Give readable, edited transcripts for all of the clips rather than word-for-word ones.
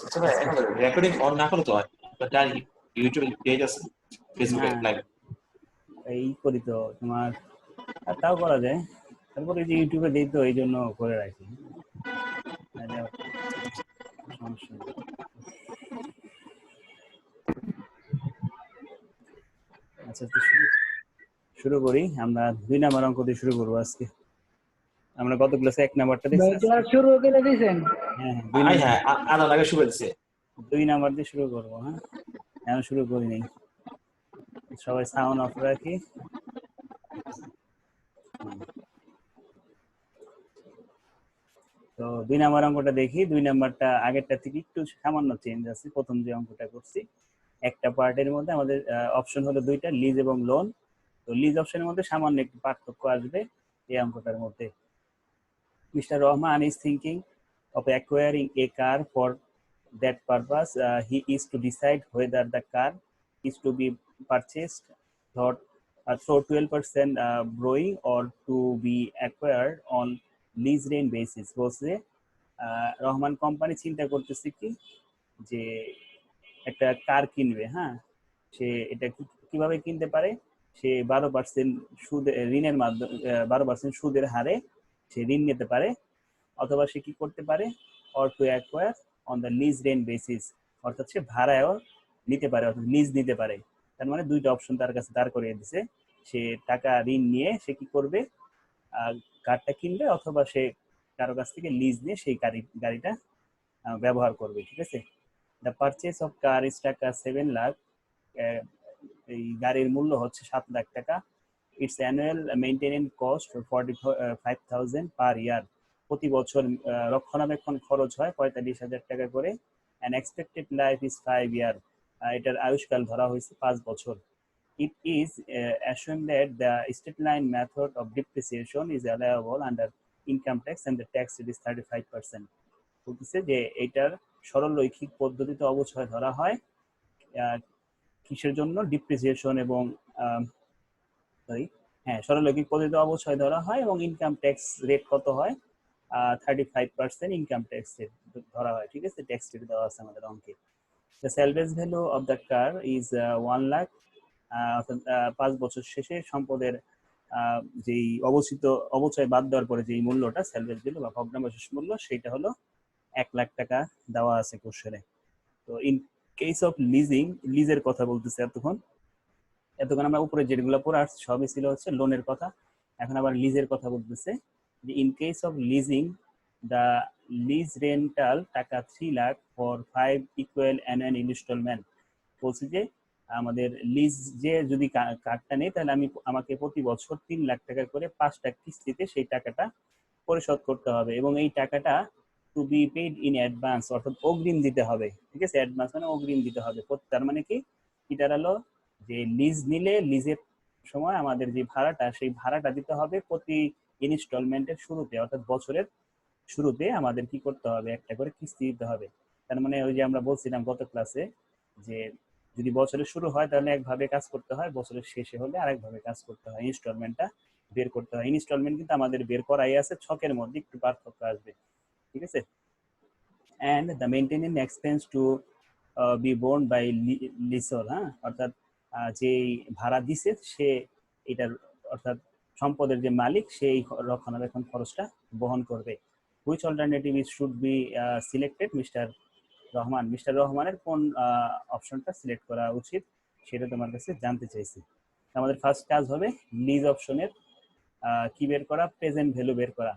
আচ্ছা ভাই, এখন রেকর্ডিং অন না করলে তো হয়? তার ইউটিউবে পেজ আছে, ফেসবুকে হ্যাঁ লাইভ। এই করি তো তোমার, আর তাও করা যায়। তারপরে এই যে ইউটিউবে দিই তো এই জন্য করে রাখি, নাহলে সমস্যা নেই। আচ্ছা তো শুরু করি। আমরা 2 নাম্বার অঙ্ক দিয়ে শুরু করবো আজকে। আমরা গত ক্লাসে 1 নাম্বারটা দেখছি। ক্লাস শুরু করে দিয়েছেন? হ্যাঁ হ্যাঁ, 2 হ্যাঁ নাম্বার, হ্যাঁ, আধা আগে শুরু হয়েছে। 2 নাম্বার দিয়ে শুরু করবো। হ্যাঁ, এখন শুরু করি নাই। সবাই সাউন্ড অফ রাখি। তো 2 নাম্বার অঙ্কটা দেখি। 2 নাম্বারটা আগেরটা থেকে একটু সামান্য চেঞ্জ আছে। প্রথম যে অঙ্কটা করছি, একটা পার্টের মধ্যে আমাদের অপশন হলো 2টা, লিজ এবং লোন। তো লিজ অপশনের মধ্যে সামান্য একটু পার্থক্য আসবে এই অঙ্কটার মধ্যে। Mister Rahman is thinking of acquiring a car. For that purpose, he is to decide whether the car is to be purchased through 12% borrowing or to be acquired on lease rent basis. বলছে Rahman company চিন্তা করতেছে কি, যে একটা কার কিনবে। হ্যাঁ, সে এটা কিভাবে কিনতে পারে? সে 12% সুদে ঋণের মাধ্যমে 12% সুদের হারে সে ঋণ নিতে পারে, অথবা সে কি করতে পারে, or to acquire on the lease rent basis, অর্থাৎ সে ভাড়ায়ও নিতে পারে, অর্থাৎ লিজ নিতে পারে। তার মানে 2টা অপশন তার কাছে দাঁড় করিয়ে দিছে। সে টাকা ঋণ নিয়ে সে কি করবে, কারটা কিনবে, অথবা সে কারো কাছ থেকে লিজ নিয়ে সেই গাড়িটা ব্যবহার করবে। ঠিক আছে। The purchase of car is টাকা 7 লাখ। এই গাড়ির মূল্য হচ্ছে 7 লাখ টাকা। ইটস অ্যানুয়াল মেইনটেনেন্স কস্ট 45,000 পার ইয়ার। প্রতি বছর রক্ষণাবেক্ষণ খরচ হয় 45,000 টাকা করে। অ্যান্ড এক্সপেক্টেড লাইফ ইজ 5 ইয়ার। এটার আয়ুষ্কাল ধরা হয়েছে 5 বছর। It is assumed that the straight line method of depreciation is allowable under income tax and the tax rate is 35%. বলতেছে যে এটার সরলরৈখিক পদ্ধতিতে অবচয় ধরা হয় কিসের জন্য? ডিপ্রিসিয়েশন এবং সরলরৈখিক পদ্ধতিতে অবচয় ধরা হয়, এবং ইনকাম ট্যাক্স রেট কত হয়? 35% ইনকাম ট্যাক্স রেট ধরা হয়। ঠিক আছে, ট্যাক্স রেট দেওয়া আছে আমাদের অঙ্কে। The সেলভেজ value of the car is 1 lakh. 5 বছর শেষে সম্পদের যেই অবচয় বাদ দেওয়ার পরে যেই মূল্যটা সেলভেজ ভ্যালু বা ভগ্নাবশেষ মূল্য, সেটা হলো 1 লাখ টাকা দেওয়া আছে কোশ্চেনে। তো ইন কেস অফ লিজিং, লিজের কথা বলতেছে এতক্ষণ আমরা উপরে যেগুলো পড়ে আসছি সবই ছিল হচ্ছে লোনের কথা। এখন আবার লিজের কথা বলতেছে যে in case of leasing the lease rental টাকা 3 lakh for 5 equal annual instalment. বলছি যে আমাদের লিজ যে যদি কার্ডটা নেই, তাহলে আমাকে প্রতি বছর 3 লাখ টাকা করে 5টা কিস্তিতে সেই টাকাটা পরিশোধ করতে হবে, এবং এই টাকাটা to be paid in advance, অর্থাৎ অগ্রিম দিতে হবে। ঠিক আছে, অ্যাডভান্স মানে অগ্রিম দিতে হবে। তার মানে কি, এটা হলো যে লিজ নিলে লিজের সময় আমাদের যে ভাড়াটা, সেই ভাড়াটা দিতে হবে প্রতি ইনস্টলমেন্টের শুরুতে, অর্থাৎ বছরের শুরুতে আমাদের কি করতে হবে, একটা করে কিস্তি দিতে হবে। তার মানে ওই যে আমরা বলছিলাম গত ক্লাসে, যে যদি বছরের শুরু হয় তাহলে একভাবে কাজ করতে হয়, বছরের শেষে হলে আরেকভাবে কাজ করতে হয়, ইনস্টলমেন্টটা বের করতে হয়। ইনস্টলমেন্ট কিন্তু আমাদের বের করাই আছে, ছকের মধ্যে একটু পার্থক্য আসবে। ঠিক আছে। And the maintenance expense to be borne by lessor. হ্যাঁ, অর্থাৎ যেই ভাড়া দিছে সে এটার, অর্থাৎ সম্পদের যে মালিক, সেই রক্ষণাবেক্ষণ খরচটা বহন করবে। Which alternative is should be selected mister Rahman? Mister রহমানের কোন অপশনটা সিলেক্ট করা উচিত সেটা তোমার কাছে জানতে চাইছি। আমাদের ফার্স্ট কাজ হবে লিজ অপশনের কি বের করা, প্রেজেন্ট ভ্যালু বের করা।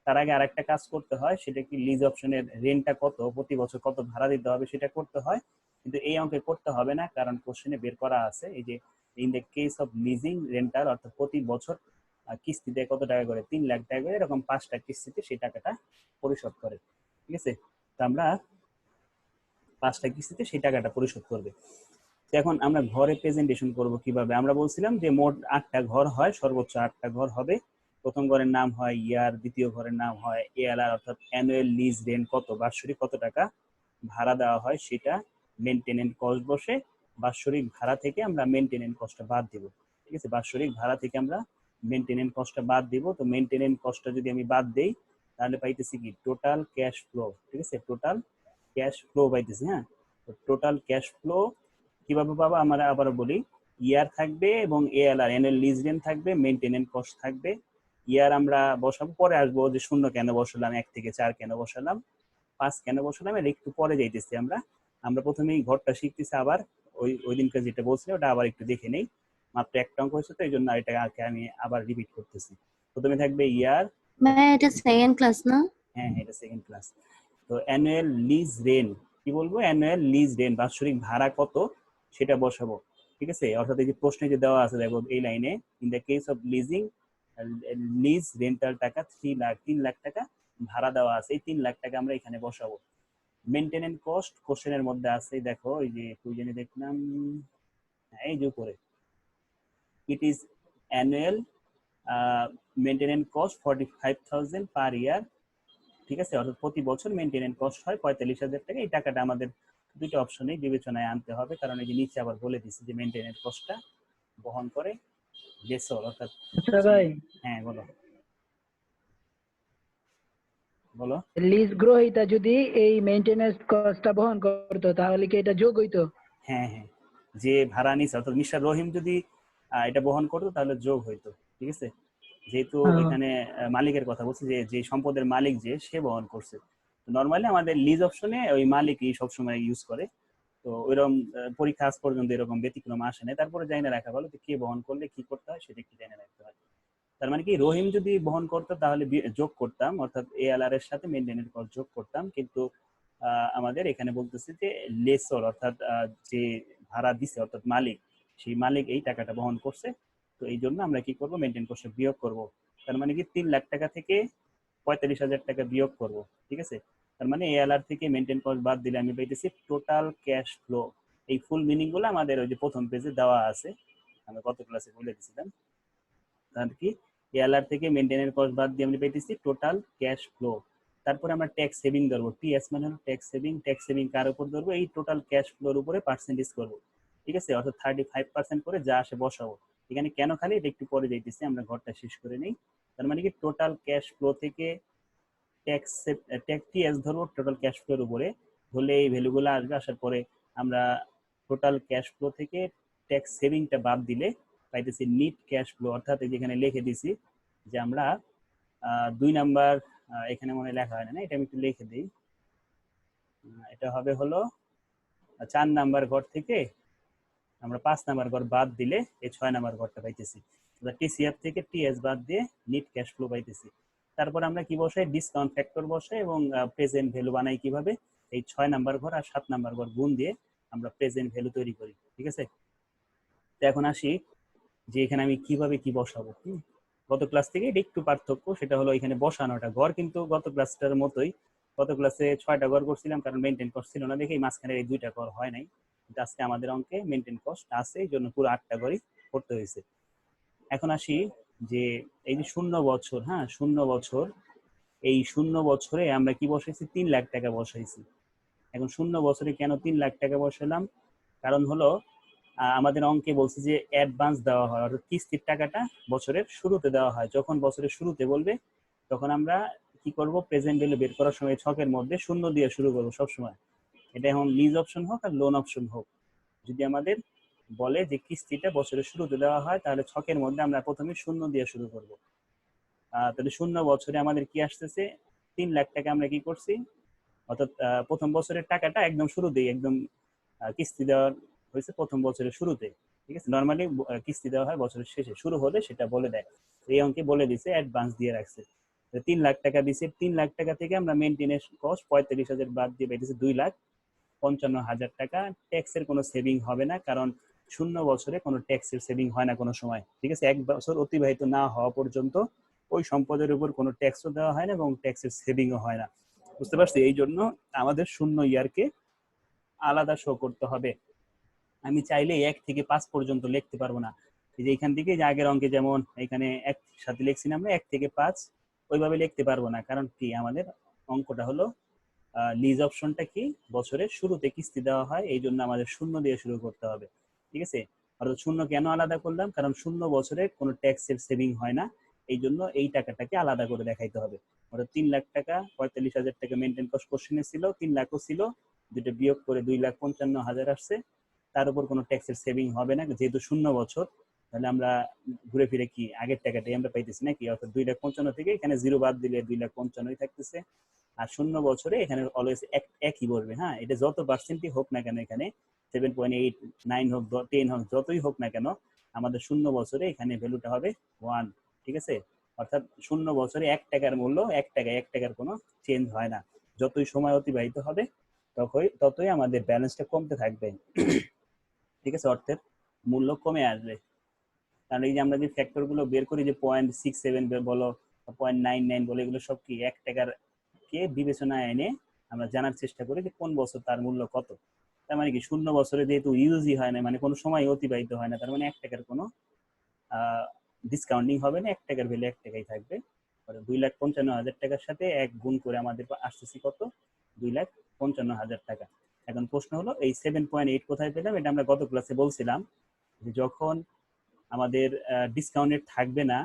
তার আগে আরেকটা কাজ করতে হয়, সেটা কি লিজ অপশনের রেন্টটা কত, প্রতি বছর কত ভাড়া দিতে হবে সেটা করতে হয়, কিন্তু এই অঙ্কে করতে হবে না, কারণ কোশ্চেনে বের করা আছে এই যে in the case of leasing rental, অর্থাৎ প্রতি বছর কিস্তিতে কত টাকা করে, 3 লাখ টাকা করে, এরকম 5টা কিস্তিতে সেই টাকাটা পরিশোধ করে। ঠিক আছে, তো আমরা 5টা কিস্তিতে সেই টাকাটা পরিশোধ করবে। এখন আমরা ঘরে প্রেজেন্টেশন করব কিভাবে? আমরা বলছিলাম যে মোট 8টা ঘর হয়, সর্বোচ্চ 8টা ঘর হবে। প্রথম ঘরের নাম হয় ইয়ার, দ্বিতীয় ঘরের নাম হয় এএলআর, অর্থাৎ অ্যানুয়াল লিজ রেন্ট কত, বাৎসরিক কত টাকা ভাড়া দেওয়া হয় সেটা মেইনটেনেন্স কস্ট বসে। বাৎসরিক ভাড়া থেকে আমরা মেইনটেনেন্স কস্টটা বাদ দিব। ঠিক আছে, বাৎসরিক ভাড়া থেকে আমরা মেইনটেনেন্স কস্টটা বাদ দিব। তো মেইনটেনেন্স কস্টটা যদি আমি বাদ দেই, তাহলে পাইতেছি কি টোটাল ক্যাশ ফ্লো। ঠিক আছে, টোটাল ক্যাশ ফ্লো পাইতেছি। হ্যাঁ, টোটাল ক্যাশ ফ্লো কিভাবে পাবো আমরা আবার বলি, ইয়ার থাকবে এবং এএলআর অ্যানুয়াল লিজ রেন্ট থাকবে, মেইনটেনেন্স কস্ট থাকবে। ইয়ার আমরা বসাবো, পরে আসবো যে শূন্য কেন বসালাম, 1 থেকে 4 কেন বসালাম, 5 কেন বসালাম, এর একটু পরে যাইতেছি আমরা। আমরা প্রথমেই ঘরটা শিখতেছি, আবার ওই দিনকে যেটা বলছিলাম ওটা আবার একটু দেখে নেই। মাত্র একটা অঙ্ক হয়েছে তো এই জন্য এটাকে আমি আবার রিপিট করতেছি। প্রথমে থাকবে ইয়ার। ভাই এটা সেকেন্ড ক্লাস না? হ্যাঁ, এটা সেকেন্ড ক্লাস। তো অ্যানুয়াল লিজ রেন্ট কি বলবো, অ্যানুয়াল লিজ রেন্ট বাৎসরিক ভাড়া কত সেটা বসাবো। ঠিক আছে, অর্থাৎ এই যে প্রশ্নে যে দেওয়া আছে দেখো এই লাইনে, in the case of leasing lease rental টাকা 3 লাখ টাকা ভাড়া দেওয়া আছে, এই 3 লাখ টাকা আমরা এখানে বসাবো। মেইনটেনেন্স কস্ট কোশ্চেনের মধ্যে আছে, দেখো এই যে তুই জানি দেখলাম এই যে উপরে, it is annual maintenance cost 45,000 পার ইয়ার। ঠিক আছে, অর্থাৎ প্রতি বছর মেইনটেনেন্স কস্ট হয় 45,000 টাকা। এই টাকাটা আমাদের দুটো অপশনেই বিবেচনায় আনতে হবে, কারণ এই যে নিচে আবার বলে দিচ্ছে যে মেইনটেনেন্স কস্টটা বহন করে লেসর, অর্থাৎ। আচ্ছা ভাই, হ্যাঁ বলো বলো। লিজ গ্রহীতা যদি এই মেইনটেনেন্স কস্টটা বহন করতো তাহলে কি এটা যোগ হইতো? হ্যাঁ হ্যাঁ, যে ভাড়া নিছে অর্থাৎ মিস্টার রহিম যদি এটা বহন করতো তাহলে যোগ হইতো। ঠিক আছে, যেহেতু এখানে মালিকের কথা বলছি, যে যে সম্পদের মালিক যে সে বহন করছে। নর্মালি আমাদের লিজ অপশনে ওই মালিকই সবসময় ইউজ করে, তো ওইরকম পরীক্ষা আজ পর্যন্ত এরকম ব্যতিক্রম আসে না। তারপরে জানি না রাখা ভালো, তো কে বহন করলে কি করতে হয় সেটা কি জানি রাখতে হয়। তার মানে কি, রহিম যদি বহন করতো তাহলে যোগ করতাম, অর্থাৎ এএলআর এর সাথে মেইনটেনেন্স কস্ট যোগ করতাম। কিন্তু আমাদের এখানে বলতেছে যে লেসর, অর্থাৎ যে ভাড়া দিছে অর্থাৎ মালিক, সেই মালিক এই টাকাটা বহন করছে। তো এই জন্য আমরা কি করব, মেইনটেনেন্স কস্ট বিয়োগ করব। তার মানে কি 3 লাখ টাকা থেকে 45,000 টাকা বিয়োগ করব। ঠিক আছে, তার মানে এএলআর থেকে মেইনটেনেন্স কস্ট বাদ দিলে আমি পাইতেছি টোটাল ক্যাশ ফ্লো। এই ফুল মিনিং গুলো আমাদের ওই যে প্রথম পেজে দেওয়া আছে, আমরা গত ক্লাসে বলে দিয়েছিলাম। তাহলে কি, এএলআর থেকে মেইনটেনেন্স কস্ট বাদ দিয়ে আমরা পাইতেছি টোটাল ক্যাশ ফ্লো। তারপরে আমরা ট্যাক্স সেভিং ধরবো, টিএস মানে হলো ট্যাক্স সেভিং। ট্যাক্স সেভিং কার উপর ধরবো, এই টোটাল ক্যাশ ফ্লোর উপরে পার্সেন্টেজ করবো। ঠিক আছে, অর্থাৎ 35% করে যা আসে বসাবো। এখানে কেন খালি এটা একটু পরে যাইতেছি, আমরা ঘরটা শেষ করে নেই। তার মানে কি, টোটাল ক্যাশ ফ্লো থেকে ট্যাক্স টিএস ধরবো টোটাল ক্যাশ ফ্লোর উপরে, ধরলে এই ভ্যালুগুলো আসবে। আসার পরে আমরা টোটাল ক্যাশ ফ্লো থেকে ট্যাক্স সেভিংটা বাদ দিলে পাইতেছি নিট ক্যাশ ফ্লো। অর্থাৎ যেখানে লিখে দিছি যে আমরা 2 নাম্বার, এখানে মনে লেখা হয় না, এটা আমি একটু লিখে দিই। এটা হবে হলো 4 নাম্বার ঘর থেকে আমরা 5 নাম্বার ঘর বাদ দিলে এই 6 নাম্বার ঘরটা পাইতেছি। টিসিএফ থেকে টিএস বাদ দিয়ে নিট ক্যাশ ফ্লো পাইতেছি। তারপর আমরা কি বসাই, ডিসকাউন্ট ফ্যাক্টর বসাই এবং প্রেজেন্ট ভ্যালু বানাই কিভাবে, এই 6 নাম্বার ঘর আর 7 নাম্বার ঘর গুণ দিয়ে আমরা প্রেজেন্ট ভ্যালু তৈরি করি। ঠিক আছে, তো এখন আসি যে এখানে আমি কিভাবে কি বসাবো। গত ক্লাস থেকে এটা একটু পার্থক্য, সেটা হলো এখানে বসানোটা। ঘর কিন্তু গত ক্লাসটার মতোই, গত ক্লাসে 6টা ঘর করছিলাম কারণ মেইনটেইন কস্ট ছিল না দেখে মাঝখানে এই 2টা ঘর হয় নাই। কিন্তু আজকে আমাদের অঙ্কে মেইনটেইন কস্ট আছে, এই জন্য পুরো 8টা ঘরই করতে হয়েছে। এখন আসি যে এই যে 0 বছর, হ্যাঁ 0 বছর, এই 0 বছরে আমরা কি বসাইছি, 3 লাখ টাকা বসাইছি। এখন 0 বছরে কেন 3 লাখ টাকা বসালাম, কারণ হলো আমাদের অঙ্কে বলছে যে অ্যাডভান্স দেওয়া হয়, অর্থাৎ কিস্তির টাকাটা বছরের শুরুতে দেওয়া হয়। যখন বছরের শুরুতে বলবে তখন আমরা কি করব, প্রেজেন্ট ভ্যালু বের করার সময় ছকের মধ্যে 0 দিয়ে শুরু করব সবসময়। এটা এখন লিজ অপশন হোক আর লোন অপশন হোক, যদি আমাদের বলে যে কিস্তিটা বছরের শুরুতে দেওয়া হয় তাহলে ছকের মধ্যে আমরা প্রথমে 0 দিয়ে শুরু করব। তাহলে 0 বছরে আমাদের কি আসতেছে, 3 লাখ টাকা আমরা কি করছি, অর্থাৎ প্রথম বছরের টাকাটা একদম শুরুতেই একদম কিস্তি দেওয়া হয়েছে প্রথম বছরের শুরুতে। ঠিক আছে, নর্মালি কিস্তি দেওয়া হয় বছরের শেষে, শুরু হলে সেটা বলে দেয়। এই অঙ্কে বলে দিছে, অ্যাডভান্স দিয়ে রাখছে। 3 লাখ টাকা দিছে, 3 লাখ টাকা থেকে আমরা মেইনটেনেন্স কস্ট 45,000 বাদ দিয়ে পাইতেছি 2,55,000 টাকা। ট্যাক্সের কোনো সেভিং হবে না, কারণ 0 বছরে কোনো ট্যাক্সের সেভিং হয় না কোনো সময়। ঠিক আছে, 1 বছর অতিবাহিত না হওয়া পর্যন্ত ওই সম্পদের উপর কোনো ট্যাক্সও দেওয়া হয় না এবং ট্যাক্সের সেভিংও হয় না। বুঝতে পারছি, এই জন্য আমাদের 0 ইয়ারকে আলাদা শো করতে হবে। আমি চাইলে 1 থেকে 5 পর্যন্ত লিখতে পারবো না। এই যে এখান থেকে যে আগের অঙ্কে যেমন এখানে একসাথে লিখছি না আমরা 1 থেকে 5, ওইভাবে লিখতে পারবো না। কারণ কি, আমাদের অঙ্কটা হলো লিজ অপশনটা কি, বছরের শুরুতে কিস্তি দেওয়া হয়, এই জন্য আমাদের 0 দিয়ে শুরু করতে হবে। ঠিক আছে, অর্থাৎ 0 কেন আলাদা করলাম, কারণ 0 বছরে কোনো ট্যাক্সের সেভিং হয় না, এই জন্য এই টাকাটাকে আলাদা করে দেখাইতে হবে। অর্থাৎ 3 লাখ টাকা 45,000 টাকা মেনটেন কস্ট কোশ্চেনে ছিল, 3 লাখও ছিল, যেটা বিয়োগ করে 2,55,000 আসছে। তার উপর কোনো ট্যাক্সের সেভিং হবে না, যেহেতু 0 বছর, তাহলে আমরা ঘুরে ফিরে কি আগের টাকাটাই আমরা পাইতেছি নাকি। অর্থাৎ 2,55,000 থেকে এখানে 0 বাদ দিলে 2,55,000 থাকতেছে। আর 0 বছরে এখানে অলওয়েজ একই বলবে। হ্যাঁ, এটা যত পার্সেন্টই হোক না কেন, এখানে 7.8 9 হোক 10 হোক যতই হোক না কেন, আমাদের 0 বছরে এখানে ভ্যালুটা হবে 1। ঠিক আছে, অর্থাৎ 0 বছরে 1 টাকার মূল্য 1 টাকার কোনো চেঞ্জ হয় না। যতই সময় অতিবাহিত হবে ততই আমাদের ব্যালেন্সটা কমতে থাকবে। ঠিক আছে, অর্থের মূল্য কমে আসবে। কারণ এই যে আমরা যে ফ্যাক্টর গুলো বের করি, যে 0.67 বলো 0.99 বলো, এগুলো সব কি 1 টাকার কে বিবেচনায় এনে আমরা জানার চেষ্টা করি যে কোন বছর তার মূল্য কত। তার মানে কি 0 বছরে যেহেতু ইউজই হয় না, মানে কোনো সময় অতিবাহিত হয় না, তার মানে 1 টাকার কোনো ডিসকাউন্টিং হবে না, 1 টাকার ভ্যালু 1 টাকাই থাকবে। 2,55,000 টাকার সাথে 1 গুণ করে আমাদের আসতেছি কত, 2,55,000 টাকা। এখন প্রশ্ন হলো এই 7.8 কোথায় পেলাম? এটা আমরা গত ক্লাসে বলছিলাম যে যখন আমাদের ডিসকাউন্টেড থাকবে না,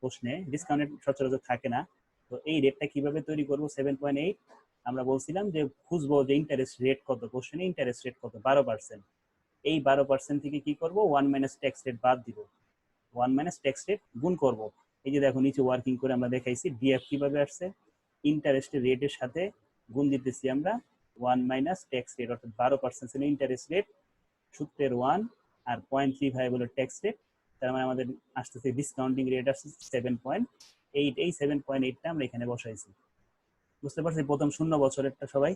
প্রশ্নে ডিসকাউন্টেড সচরাচর থাকে না, তো এই রেটটা কিভাবে তৈরি করব? 7.8 আমরা বলছিলাম যে খুঁজবো যে ইন্টারেস্ট রেট কত, কোশ্চেনে ইন্টারেস্ট রেট কত, 12%। এই 12% থেকে কি করব, 1 মাইনাস ট্যাক্স রেট বাদ দিব, 1 মাইনাস ট্যাক্স রেট গুণ করব। এই যে দেখো নিচে ওয়ার্কিং করে আমরা দেখাইছি ডিএফ কিভাবে আসছে, ইন্টারেস্টের রেটের সাথে গুণ দিতেছি আমরা 1 মাইনাস ট্যাক্স রেট, অর্থাৎ 12% ছিল ইন্টারেস্ট রেট, সূত্রের 1 আর 0.35 হলো ট্যাক্স রেট, তার মানে আমাদের আসতেছে ডিসকাউন্টিং রেট আসছে 7.8। এই 7.8টা আমরা এখানে বসাইছি। বুঝতে পারছি প্রথম 0 বছরেরটা? সবাই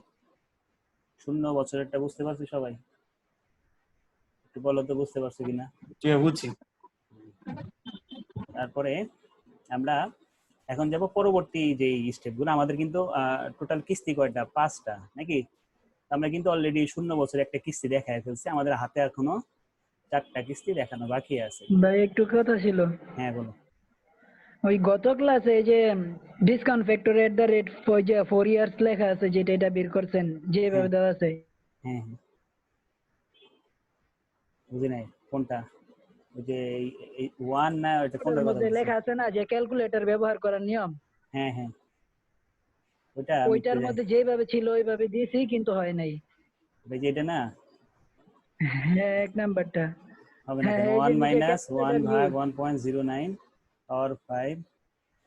0 বছরেরটা বুঝতে পারছি সবাই? একটু বলো তো বুঝতে পারছো কিনা। ঠিক আছে, বুঝছি। তারপরে আমরা এখন যাব পরবর্তী যে স্টেপগুলো। আমাদের কিন্তু টোটাল কিস্তি কয়টা? 5টা নাকি? আমরা কিন্তু অলরেডি 0 বছরে একটা কিস্তি দেখায় ফেলছি, আমাদের হাতে এখনো 4টা কিস্তি দেখানো বাকি আছে। ভাই একটু কথা ছিল। হ্যাঁ বলো। ওই গত ক্লাসে যে discount factor at the rate 4 years লেখা আছে, যেটা এটা বের করছেন যেভাবে দেওয়া আছে। হ্যাঁ হ্যাঁ, বুঝি নাই কোনটা, ওই যে এই 1 না ওটা ওটার কোনটার কথা মধ্যে বলছিস? লেখা আছে না যে ক্যালকুলেটর ব্যবহার করার নিয়ম, হ্যাঁ হ্যাঁ, ওটা আমি ওইটার মধ্যে যেভাবে ছিল ওইভাবে দিয়েছি, কিন্তু হয় নাই। এই যে এটা না হ্যাঁ, 1 নাম্বারটা। হবে না হ্যাঁ, কেন? এই যে 1 নিচে মাইনাস 1 ক্যালকুলেটর ভাগ ইউজ। 1.09 আর 5।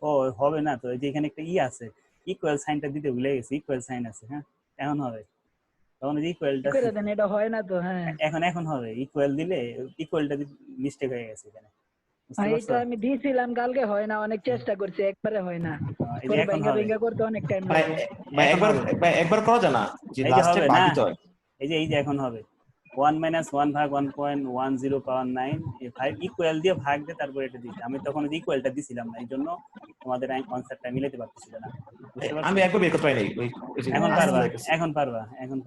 ও হবে না তো, এই যে এখানে একটা ই আছে, ইকুয়াল সাইনটা দিতে ভুলে গেছি, ইকুয়াল সাইন আছে। হ্যাঁ এখন হবে, তখন ইকুয়ালটা করে দেন, এটা হয় না তো। হ্যাঁ, এখন হবে, ইকুয়াল দিলে ইকুয়ালটা মিস্টেক হয়ে গেছে এখানে, বুঝতে পারছো? এইটা আমি দিয়েছিলাম কালকে, হয় না, অনেক চেষ্টা করছি, একবারে হয় না। এই যে পরে এখন ভাঙ্গা হবে, ভাঙ্গা করতে অনেক টাইম ভাই লাগে। ভাই এখন একবার হবে, একবার করা যায় না যে এই যে লাস্টে হবে ভাগ না, দিতে হয়? এই যে এখন হবে 1 মাইনাস 1 ভাগ 1.10 পাওয়ার 9 5 ইকুয়াল দিয়ে ভাগ দিয়ে তারপর এটা দিতে, আমি তখন ইকুয়ালটা দিছিলাম না, এই জন্য তোমাদের কনসেপ্টটা মিলাতে পারতেছিল না। বুঝতে পারছো? আমি একবার বের করতে পারি নাই, ওই যে এখন আস্তে পারবা, হয়ে গেছে। এখন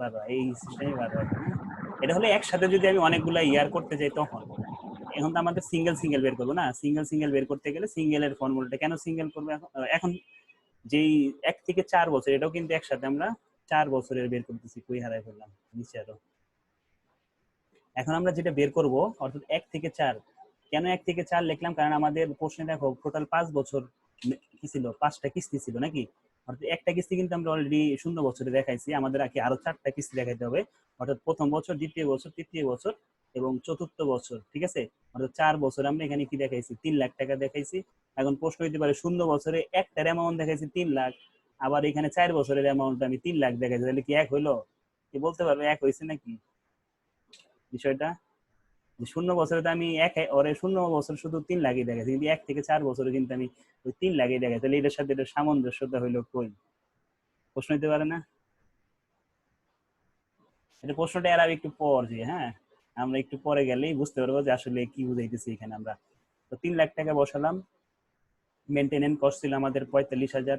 পারবা, এই সিস্টেমে পারবা এখন। হ্যাঁ, এটা হলে একসাথে যদি আমি অনেকগুলা ইয়ার করতে যাই তখন। এখন তো আমাদের সিঙ্গেল বের করবো না, সিঙ্গেল বের করতে গেলে সিঙ্গেলের ফর্মুলাটা কেন সিঙ্গেল করবো এখন? এখন যেই 1 থেকে 4 বছর, এটাও কিন্তু একসাথে আমরা 4 বছরের বের করতেছি, কই হারাই ফেললাম নিচে আরো। এখন আমরা যেটা বের করব, অর্থাৎ 1 থেকে 4, কেন 1 থেকে 4 লিখলাম? কারণ আমাদের প্রশ্নে দেখো টোটাল 5 বছর কি ছিল, 5টা কিস্তি ছিল নাকি? অর্থাৎ একটা কিস্তি কিন্তু আমরা অলরেডি 0 বছরে দেখাইছি, আমাদের আরো 4টা কিস্তি দেখাইতে হবে, অর্থাৎ প্রথম বছর, দ্বিতীয় বছর, তৃতীয় বছর এবং চতুর্থ বছর। ঠিক আছে, অর্থাৎ 4 বছর আমরা এখানে কি দেখাইছি, 3 লাখ টাকা দেখাইছি। এখন প্রশ্ন হইতে পারে 0 বছরে একটার অ্যামাউন্ট দেখাইছি 3 লাখ, আবার এখানে 4 বছরের অ্যামাউন্ট আমি 3 লাখ দেখাইছি, তাহলে কি এক হইলো? কি বলতে পারবে এক হয়েছে নাকি বিষয়টা? যে 0 বছরে তো আমি ওরে 0 বছর শুধু 3 লাখই দেখাইছি, কিন্তু 1 থেকে 4 বছরে কিন্তু আমি ওই 3 লাখই দেখাই, তাহলে এটার সাথে এটার সামঞ্জস্যতা হইলো কই? প্রশ্ন হইতে পারে না? এটা প্রশ্নটা আর একটু পর যে, হ্যাঁ আমরা একটু পরে গেলেই বুঝতে পারবো যে আসলে কি বুঝাইতেছি এখানে আমরা। তো 3 লাখ টাকা বসালাম, মেনটেনেন্স কস্ট ছিল আমাদের 45,000,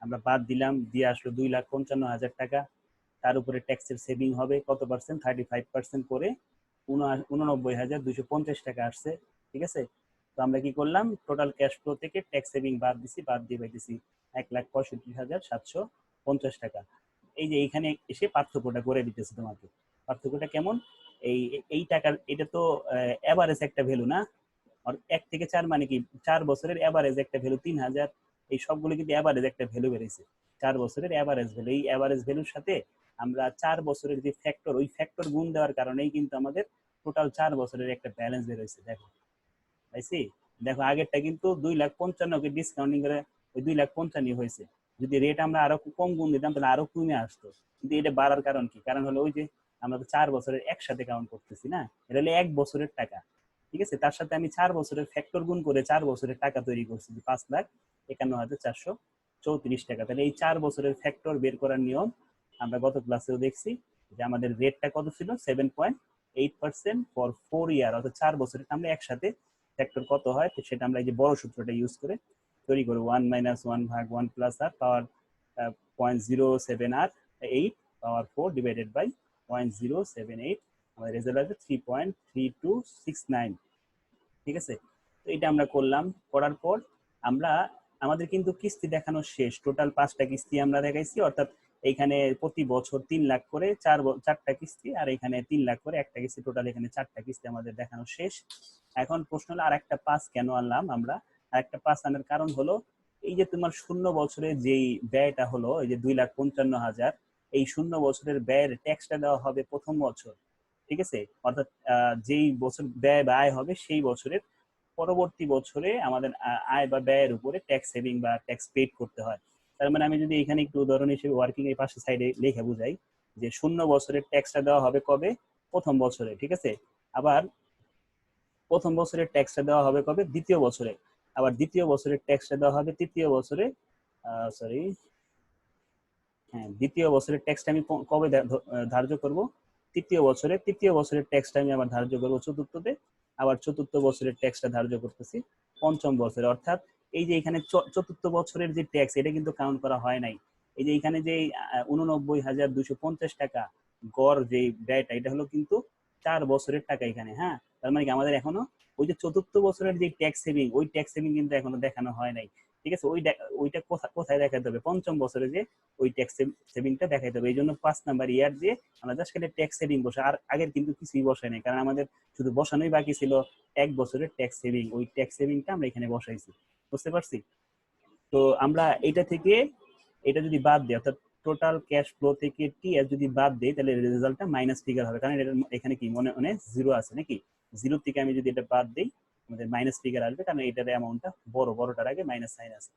আমরা বাদ দিলাম, দিয়ে আসলো 2,55,000 টাকা। তার উপরে ট্যাক্সের সেভিং হবে কত পার্সেন্ট? 35% করে 89,250 টাকা আসছে। ঠিক আছে, তো আমরা কি করলাম, টোটাল ক্যাশ ফ্লো থেকে ট্যাক্স সেভিং বাদ দিছি, বাদ দিয়ে পাইতেছি 1,65,750 টাকা। এই যে এইখানে এসে পার্থক্যটা করে দিতেছে তোমাকে। পার্থক্যটা কেমন? এই এই টাকার, এটা তো এভারেজ একটা ভ্যালু না, আর 1 থেকে 4 মানে কি 4 বছরের এভারেজ একটা ভ্যালু 3000, এই সবগুলো কিন্তু এভারেজ একটা ভ্যালু বেরিয়েছে 4 বছরের এভারেজ ভ্যালু। এই এভারেজ ভ্যালুর সাথে আমরা 4 বছরের যে ফ্যাক্টর, ওই ফ্যাক্টর গুণ দেওয়ার কারণেই কিন্তু আমাদের টোটাল 4 বছরের একটা ব্যালেন্স বের হয়েছে। দেখো পাইছি, দেখো আগেরটা কিন্তু 2,55,000 কে ডিসকাউন্টিং করে ওই 2,55,000 হয়েছে। যদি রেট আমরা আরো কম গুণ দিতাম তাহলে আরো কমে আসতো, কিন্তু এটা বাড়ার কারণ কি? কারণ হলো ওই যে আমরা তো 4 বছরের একসাথে কাউন্ট করতেছি না, এটা হলো 1 বছরের টাকা, ঠিক আছে। তার সাথে আমি 4 বছরের ফ্যাক্টর গুণ করে 4 বছরের টাকা তৈরি করছি, 5,51,434 টাকা। তাহলে এই 4 বছরের ফ্যাক্টর বের করার নিয়ম আমরা গত ক্লাসেও দেখছি, যে আমাদের রেটটা কত ছিল 7.8% ফর 4 ইয়ার, অর্থাৎ 4 বছরের আমরা একসাথে ফ্যাক্টর কত হয় সেটা আমরা এই যে বড় সূত্রটা ইউজ করে তৈরি করব। 1 - 1 ভাগ 1 + r power 0.07r 8 power 4 divided by 0.078, আমাদের রেজাল্ট আসবে 3.3269, ঠিক আছে। তো এটা আমরা করলাম, করার পর আমরা আমাদের কিন্তু কিস্তি দেখানো শেষ, টোটাল 5টা কিস্তি আমরা দেখাইছি, অর্থাৎ এইখানে প্রতি বছর 3 লাখ করে 4টা কিস্তি, আর এখানে 3 লাখ করে একটা কিস্তি, টোটাল এখানে 4টা কিস্তি আমাদের দেখানো শেষ। এখন প্রশ্ন হলো আরেকটা 5 কেন আনলাম আমরা? আরেকটা 5 আনার কারণ হলো এই যে তোমার 0 বছরে যেই ব্যয়টা হলো এই যে 2,55,000, এই 0 বছরের ব্যয়ের ট্যাক্সটা দেওয়া হবে প্রথম বছর, ঠিক আছে। অর্থাৎ যেই বছর ব্যয় বা আয় হবে সেই বছরের পরবর্তী বছরে আমাদের আয় বা ব্যয়ের উপরে ট্যাক্স সেভিং বা ট্যাক্স পেড করতে হয়। তার মানে আমি যদি এখানে একটু উদাহরণ হিসেবে ওয়ার্কিং এর পাশে সাইডে লিখে বুঝাই, যে 0 বছরের ট্যাক্সটা দেওয়া হবে কবে? প্রথম বছরে, ঠিক আছে। আবার প্রথম বছরের ট্যাক্সটা দেওয়া হবে কবে? দ্বিতীয় বছরে। আবার দ্বিতীয় বছরের ট্যাক্সটা দেওয়া হবে তৃতীয় বছরে, দ্বিতীয় বছরের ট্যাক্সটা আমি কবে ধার্য করব? তৃতীয় বছরে। তৃতীয় বছরের ট্যাক্সটা আমি আবার ধার্য করব চতুর্থতে, আবার চতুর্থ বছরের ট্যাক্সটা ধার্য করতেছি পঞ্চম বছরে। অর্থাৎ এই যে এখানে চতুর্থ বছরের যে ট্যাক্স, এটা কিন্তু কাউন্ট করা হয় নাই। এই যে এখানে যে 89,250 টাকা গড় যে ব্যয়টা, এটা হলো কিন্তু 4 বছরের টাকা এখানে, হ্যাঁ। তার মানে কি আমাদের এখনো ওই যে চতুর্থ বছরের যে ট্যাক্স সেভিং, ওই ট্যাক্স সেভিং কিন্তু এখনো দেখানো হয় নাই, ঠিক আছে। ওইটা কোথায় দেখাতে হবে? পঞ্চম বছরে যে ওই ট্যাক্স সেভিংটা দেখাইতে হবে। এই জন্য 5 নাম্বার ইয়ার দিয়ে আমরা জাস্ট খালি ট্যাক্স সেভিং বসে, আর আগের কিন্তু কিছুই বসাই নাই, কারণ আমাদের শুধু বসানোই বাকি ছিল 1 বছরের ট্যাক্স সেভিং। ওই ট্যাক্স সেভিংটা আমরা এখানে বসাইছি, বুঝতে পারছি? তো আমরা এটা থেকে এটা যদি বাদ দিই, অর্থাৎ টোটাল ক্যাশ ফ্লো থেকে টিএস যদি বাদ দেই, তাহলে রেজাল্টটা মাইনাস ফিগার হবে, কারণ এখানে কি মনে জিরো আছে নাকি? জিরো থেকে আমি যদি এটা বাদ দিই আমাদের মাইনাস ফিগার আসবে, কারণ এটার অ্যামাউন্টটা বড়টার আগে মাইনাস সাইন আছে।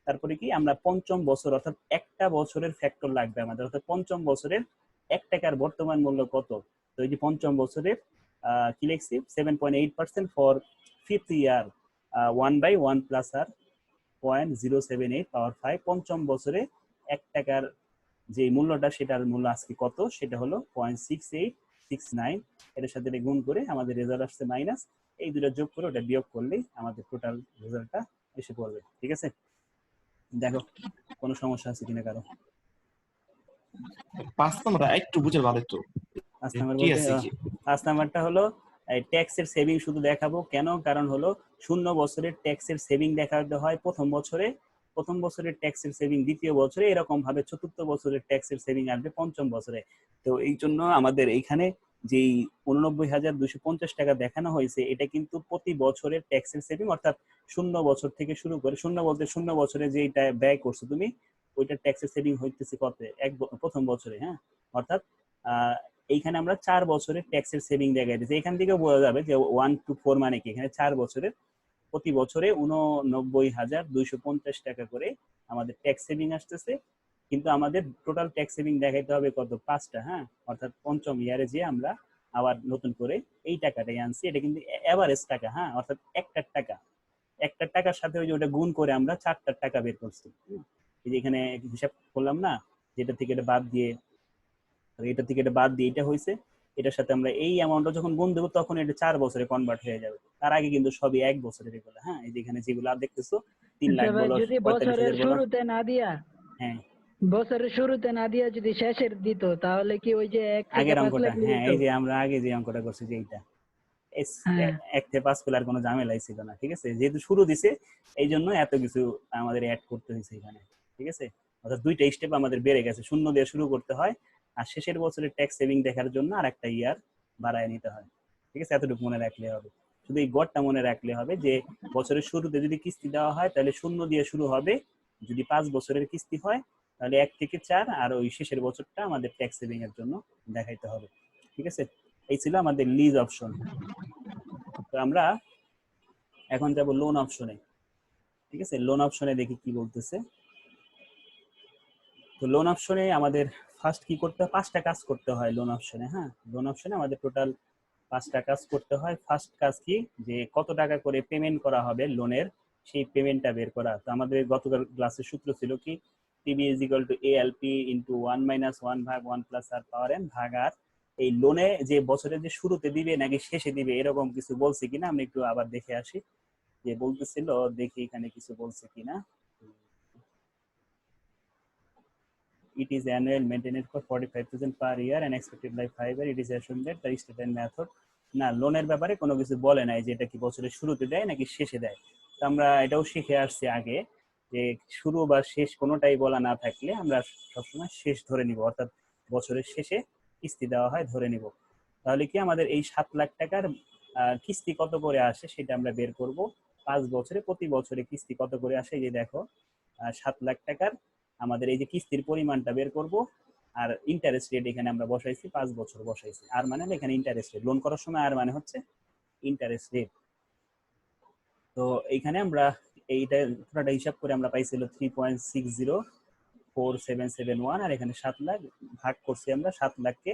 তারপরে কি আমরা পঞ্চম বছর, অর্থাৎ একটা বছরের ফ্যাক্টর লাগবে আমাদের, অর্থাৎ পঞ্চম বছরের 1 টাকার বর্তমান মূল্য কত? তো এই যে পঞ্চম বছরের কি লিখছি 7.8% ফর 5th ইয়ার, 1/1 + r 0.078 পাওয়ার 5। পঞ্চম বছরে 1 টাকার যে মূল্যটা, সেটার মূল্য আজকে কত? সেটা হলো 0.6869। এটার সাথে এটা গুণ করে আমাদের রেজাল্ট আসছে মাইনাস। এই দুটো যোগ করে ওটা বিয়োগ করলেই আমাদের টোটাল রেজাল্টটা এসে পড়বে, ঠিক আছে। দেখো কোনো সমস্যা আছে কিনা কারো? 5 নাম্বার একটু বুঝে ভালো একটু 5 নাম্বার কি বলতে আছে কি? 5 নাম্বারটা হলো ট্যাক্সের সেভিং শুধু দেখাবো কেন? কারণ হলো 0 বছরের ট্যাক্সের সেভিং দেখাতে হয় প্রথম বছরে, প্রথম বছরের ট্যাক্সের সেভিং দ্বিতীয় বছরে, এরকম ভাবে চতুর্থ বছরের ট্যাক্সের সেভিং আসবে পঞ্চম বছরে। তো এই জন্য আমাদের এইখানে যেই 89,250 টাকা দেখানো হয়েছে, এটা কিন্তু প্রতি বছরের ট্যাক্সের সেভিং, অর্থাৎ 0 বছর থেকে শুরু করে, 0 বলতে 0 বছরে যেটা ব্যয় করছো তুমি, ওইটা ট্যাক্সের সেভিং হইতেছে কত? প্রথম বছরে, হ্যাঁ। অর্থাৎ এইখানে আমরা 4 বছরের ট্যাক্সের সেভিং দেখাই দিয়েছি। এখান থেকে বোঝা যাবে যে 1 to 4 মানে কি, এখানে 4 বছরের প্রতি বছরে 89,250 টাকা করে আমাদের ট্যাক্স সেভিং আসতেছে, কিন্তু আমাদের টোটাল ট্যাক্স সেভিং দেখাইতে হবে কত? 5টা, হ্যাঁ। অর্থাৎ পঞ্চম ইয়ারে যে আমরা আবার নতুন করে এই টাকাটাই আনছি, এটা কিন্তু এভারেজ টাকা, হ্যাঁ। অর্থাৎ একটা টাকার সাথে ওই যে ওটা গুণ করে আমরা 4টা টাকা বের করছি। এই যে এখানে হিসাব করলাম না, যেটা থেকে এটা বাদ দিয়ে, এটা থেকে এটা বাদ দিয়ে এটা হয়েছে, এটার সাথে আমরা এই অ্যামাউন্টটা যখন গুণ দেবো তখন এটা 4 বছরে কনভার্ট হয়ে যাবে। তার আগে কিন্তু সবই 1 বছরের এগুলো, হ্যাঁ। এই যে এখানে যেগুলো দেখতেছো 3 লাখ বলো, যদি 45,000 বছরের বলো, শুরুতে না দিয়া, হ্যাঁ বছরের শুরুতে না দিয়া যদি শেষের দিত, তাহলে কি ওই যে 1 থেকে আগের 5 অঙ্কটা, লাখ হ্যাঁ দিত? এই যে আমরা আগে যে অঙ্কটা করছি যে এইটা, হ্যাঁ 1 থেকে 5 পেলে আর কোনো ঝামেলাই ছিল না, ঠিক আছে। যেহেতু শুরু দিছে এই জন্য এত কিছু আমাদের অ্যাড করতে হয়েছে এখানে, ঠিক আছে। অর্থাৎ 2টা স্টেপ আমাদের বেড়ে গেছে, 0 দিয়ে শুরু করতে হয়, আর শেষের বছরের ট্যাক্স সেভিং দেখার জন্য আর একটা ইয়ার বাড়ায় নিতে হয়, ঠিক আছে। এতটুকু মনে রাখলে হবে। শুধু এই গড়টা মনে রাখলে হবে যে বছরের শুরুতে যদি কিস্তি দেওয়া হয় তাহলে 0 দিয়ে শুরু হবে, যদি 5 বছরের কিস্তি হয় তাহলে 1 থেকে 4, আর ওই শেষের বছরটা আমাদের ট্যাক্স সেভিং এর জন্য দেখাইতে হবে। ঠিক আছে, এই ছিল আমাদের লিজ অপশন। তো আমরা এখন যাব লোন অপশনে। ঠিক আছে, লোন অপশনে দেখি কি বলতেছে। তো লোন অপশনে আমাদের ফার্স্ট কি করতে হয়, 5টা কাজ করতে হয় লোন অপশনে। হ্যাঁ, লোন অপশনে আমাদের টোটাল 5টা কাজ করতে হয়। ফার্স্ট কাজ কি, যে কত টাকা করে পেমেন্ট করা হবে লোনের, সেই পেমেন্টটা বের করা। তো আমাদের গতকাল ক্লাসের সূত্র ছিল কি, TB is equal to ALP into 1 - 1 ভাগ 1 + r পাওয়ার n ভাগ আর এই লোনে যে বছরের যে শুরুতে দিবে নাকি শেষে দিবে এরকম কিছু বলছে কিনা আমরা একটু আবার দেখে আসি যে বলতেছিল, দেখি এখানে কিছু বলছে কিনা। It is annual maintenance for 45,000 per year and expected life 5 years. It is assumed that the stated method, না লোনের ব্যাপারে কোনো কিছু বলে নাই যে এটা কি বছরের শুরুতে দেয় নাকি শেষে দেয়। তো আমরা এটাও শিখে আসছি আগে যে শুরু বা শেষ কোনোটাই বলা না থাকলে আমরা সবসময় শেষ ধরে নিব, অর্থাৎ বছরের শেষে কিস্তি দেওয়া হয় ধরে নিব। তাহলে কি আমাদের এই 7 লাখ টাকার কিস্তি কত করে আসে সেটা আমরা বের করব। 5 বছরে প্রতি বছরে কিস্তি কত করে আসে, এই যে দেখো 7 লাখ টাকার আমাদের এই যে কিস্তির পরিমাণটা বের করব, আর ইন্টারেস্ট রেট এখানে আমরা বসাইছি 5 বছর বসাইছি। আর মানে এখানে ইন্টারেস্ট রেট, লোন করার সময় আর মানে হচ্ছে ইন্টারেস্ট রেট। তো এইখানে আমরা এইটা পুরোটা হিসাব করে আমরা পাইছিল 3.604771, আর এখানে 7 লাখ ভাগ করছি আমরা, 7 লাখকে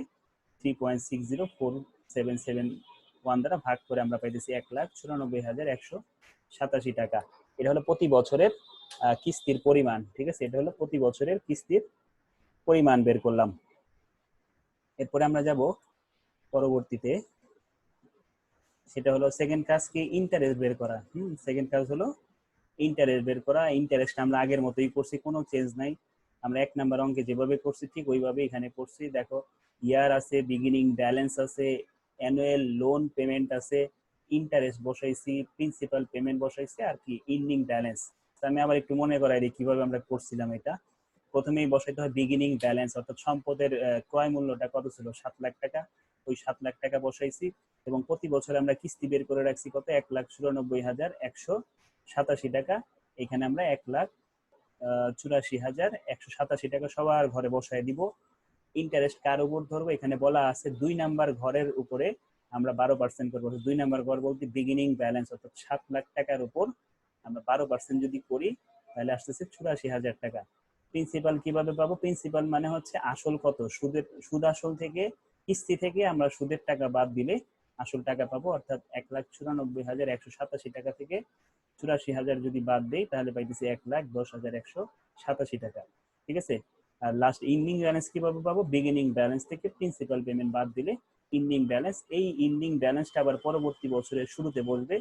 3.604771 দ্বারা ভাগ করে আমরা পাইতেছি 1,94,187 টাকা। এটা হলো প্রতি বছরের কিস্তির পরিমাণ। ঠিক আছে, এটা হলো প্রতি বছরের কিস্তির পরিমাণ বের করলাম। এরপরে আমরা যাব পরবর্তীতে, সেটা হলো সেকেন্ড কাজ কি, ইন্টারেস্ট বের করা। সেকেন্ড কাজ হলো ইন্টারেস্ট বের করা। ইন্টারেস্ট আমরা আগের মতোই করছি, কোনো চেঞ্জ নাই। আমরা 1 নাম্বার অঙ্কে যেভাবে করছি ঠিক ওইভাবে এখানে করছি। দেখো ইয়ার আছে, বিগিনিং ব্যালেন্স আছে, অ্যানুয়াল লোন পেমেন্ট আছে, ইন্টারেস্ট বসাইছি, প্রিন্সিপাল পেমেন্ট বসাইছি, আর কি ইন্ডিং ব্যালেন্স। আমি আবার একটু মনে করাই দিই কিভাবে আমরা করছিলাম এটা। প্রথমেই বসাইতে হয় বিগিনিং ব্যালেন্স, অর্থাৎ সম্পদের ক্রয় মূল্যটা কত ছিল, 7 লাখ টাকা। ওই 7 লাখ টাকা বসাইছি এবং প্রতি বছর আমরা কিস্তি বের করে রাখছি কত, 1,94,187 টাকা। এখানে আমরা 1,84,187 টাকা সবার ঘরে বসায় দিব। ইন্টারেস্ট কার উপর ধরবো, এখানে বলা আছে 2 নাম্বার ঘরের উপরে আমরা 12% করবো। 2 নাম্বার ঘর বলতে বিগিনিং ব্যালেন্স, অর্থাৎ 7 লাখ টাকার উপর আমরা 12% যদি করি তাহলে আসতেছে 84,000 টাকা। প্রিন্সিপাল কিভাবে পাবো, প্রিন্সিপাল মানে হচ্ছে আসল কত, সুদ আসল থেকে কিস্তি থেকে আমরা সুদের টাকা বাদ দিলে আসল টাকা পাবো, অর্থাৎ 1,94,187 টাকা থেকে 84,000 যদি বাদ দেই তাহলে পাইতেছি 1,10,187 টাকা। ঠিক আছে, আর লাস্ট ইন্ডিং ব্যালেন্স কিভাবে পাবো, বিগিনিং ব্যালেন্স থেকে প্রিন্সিপাল পেমেন্ট বাদ দিলে ইন্ডিং ব্যালেন্স। এই ইন্ডিং ব্যালেন্সটা আবার পরবর্তী বছরের শুরুতে বসবে,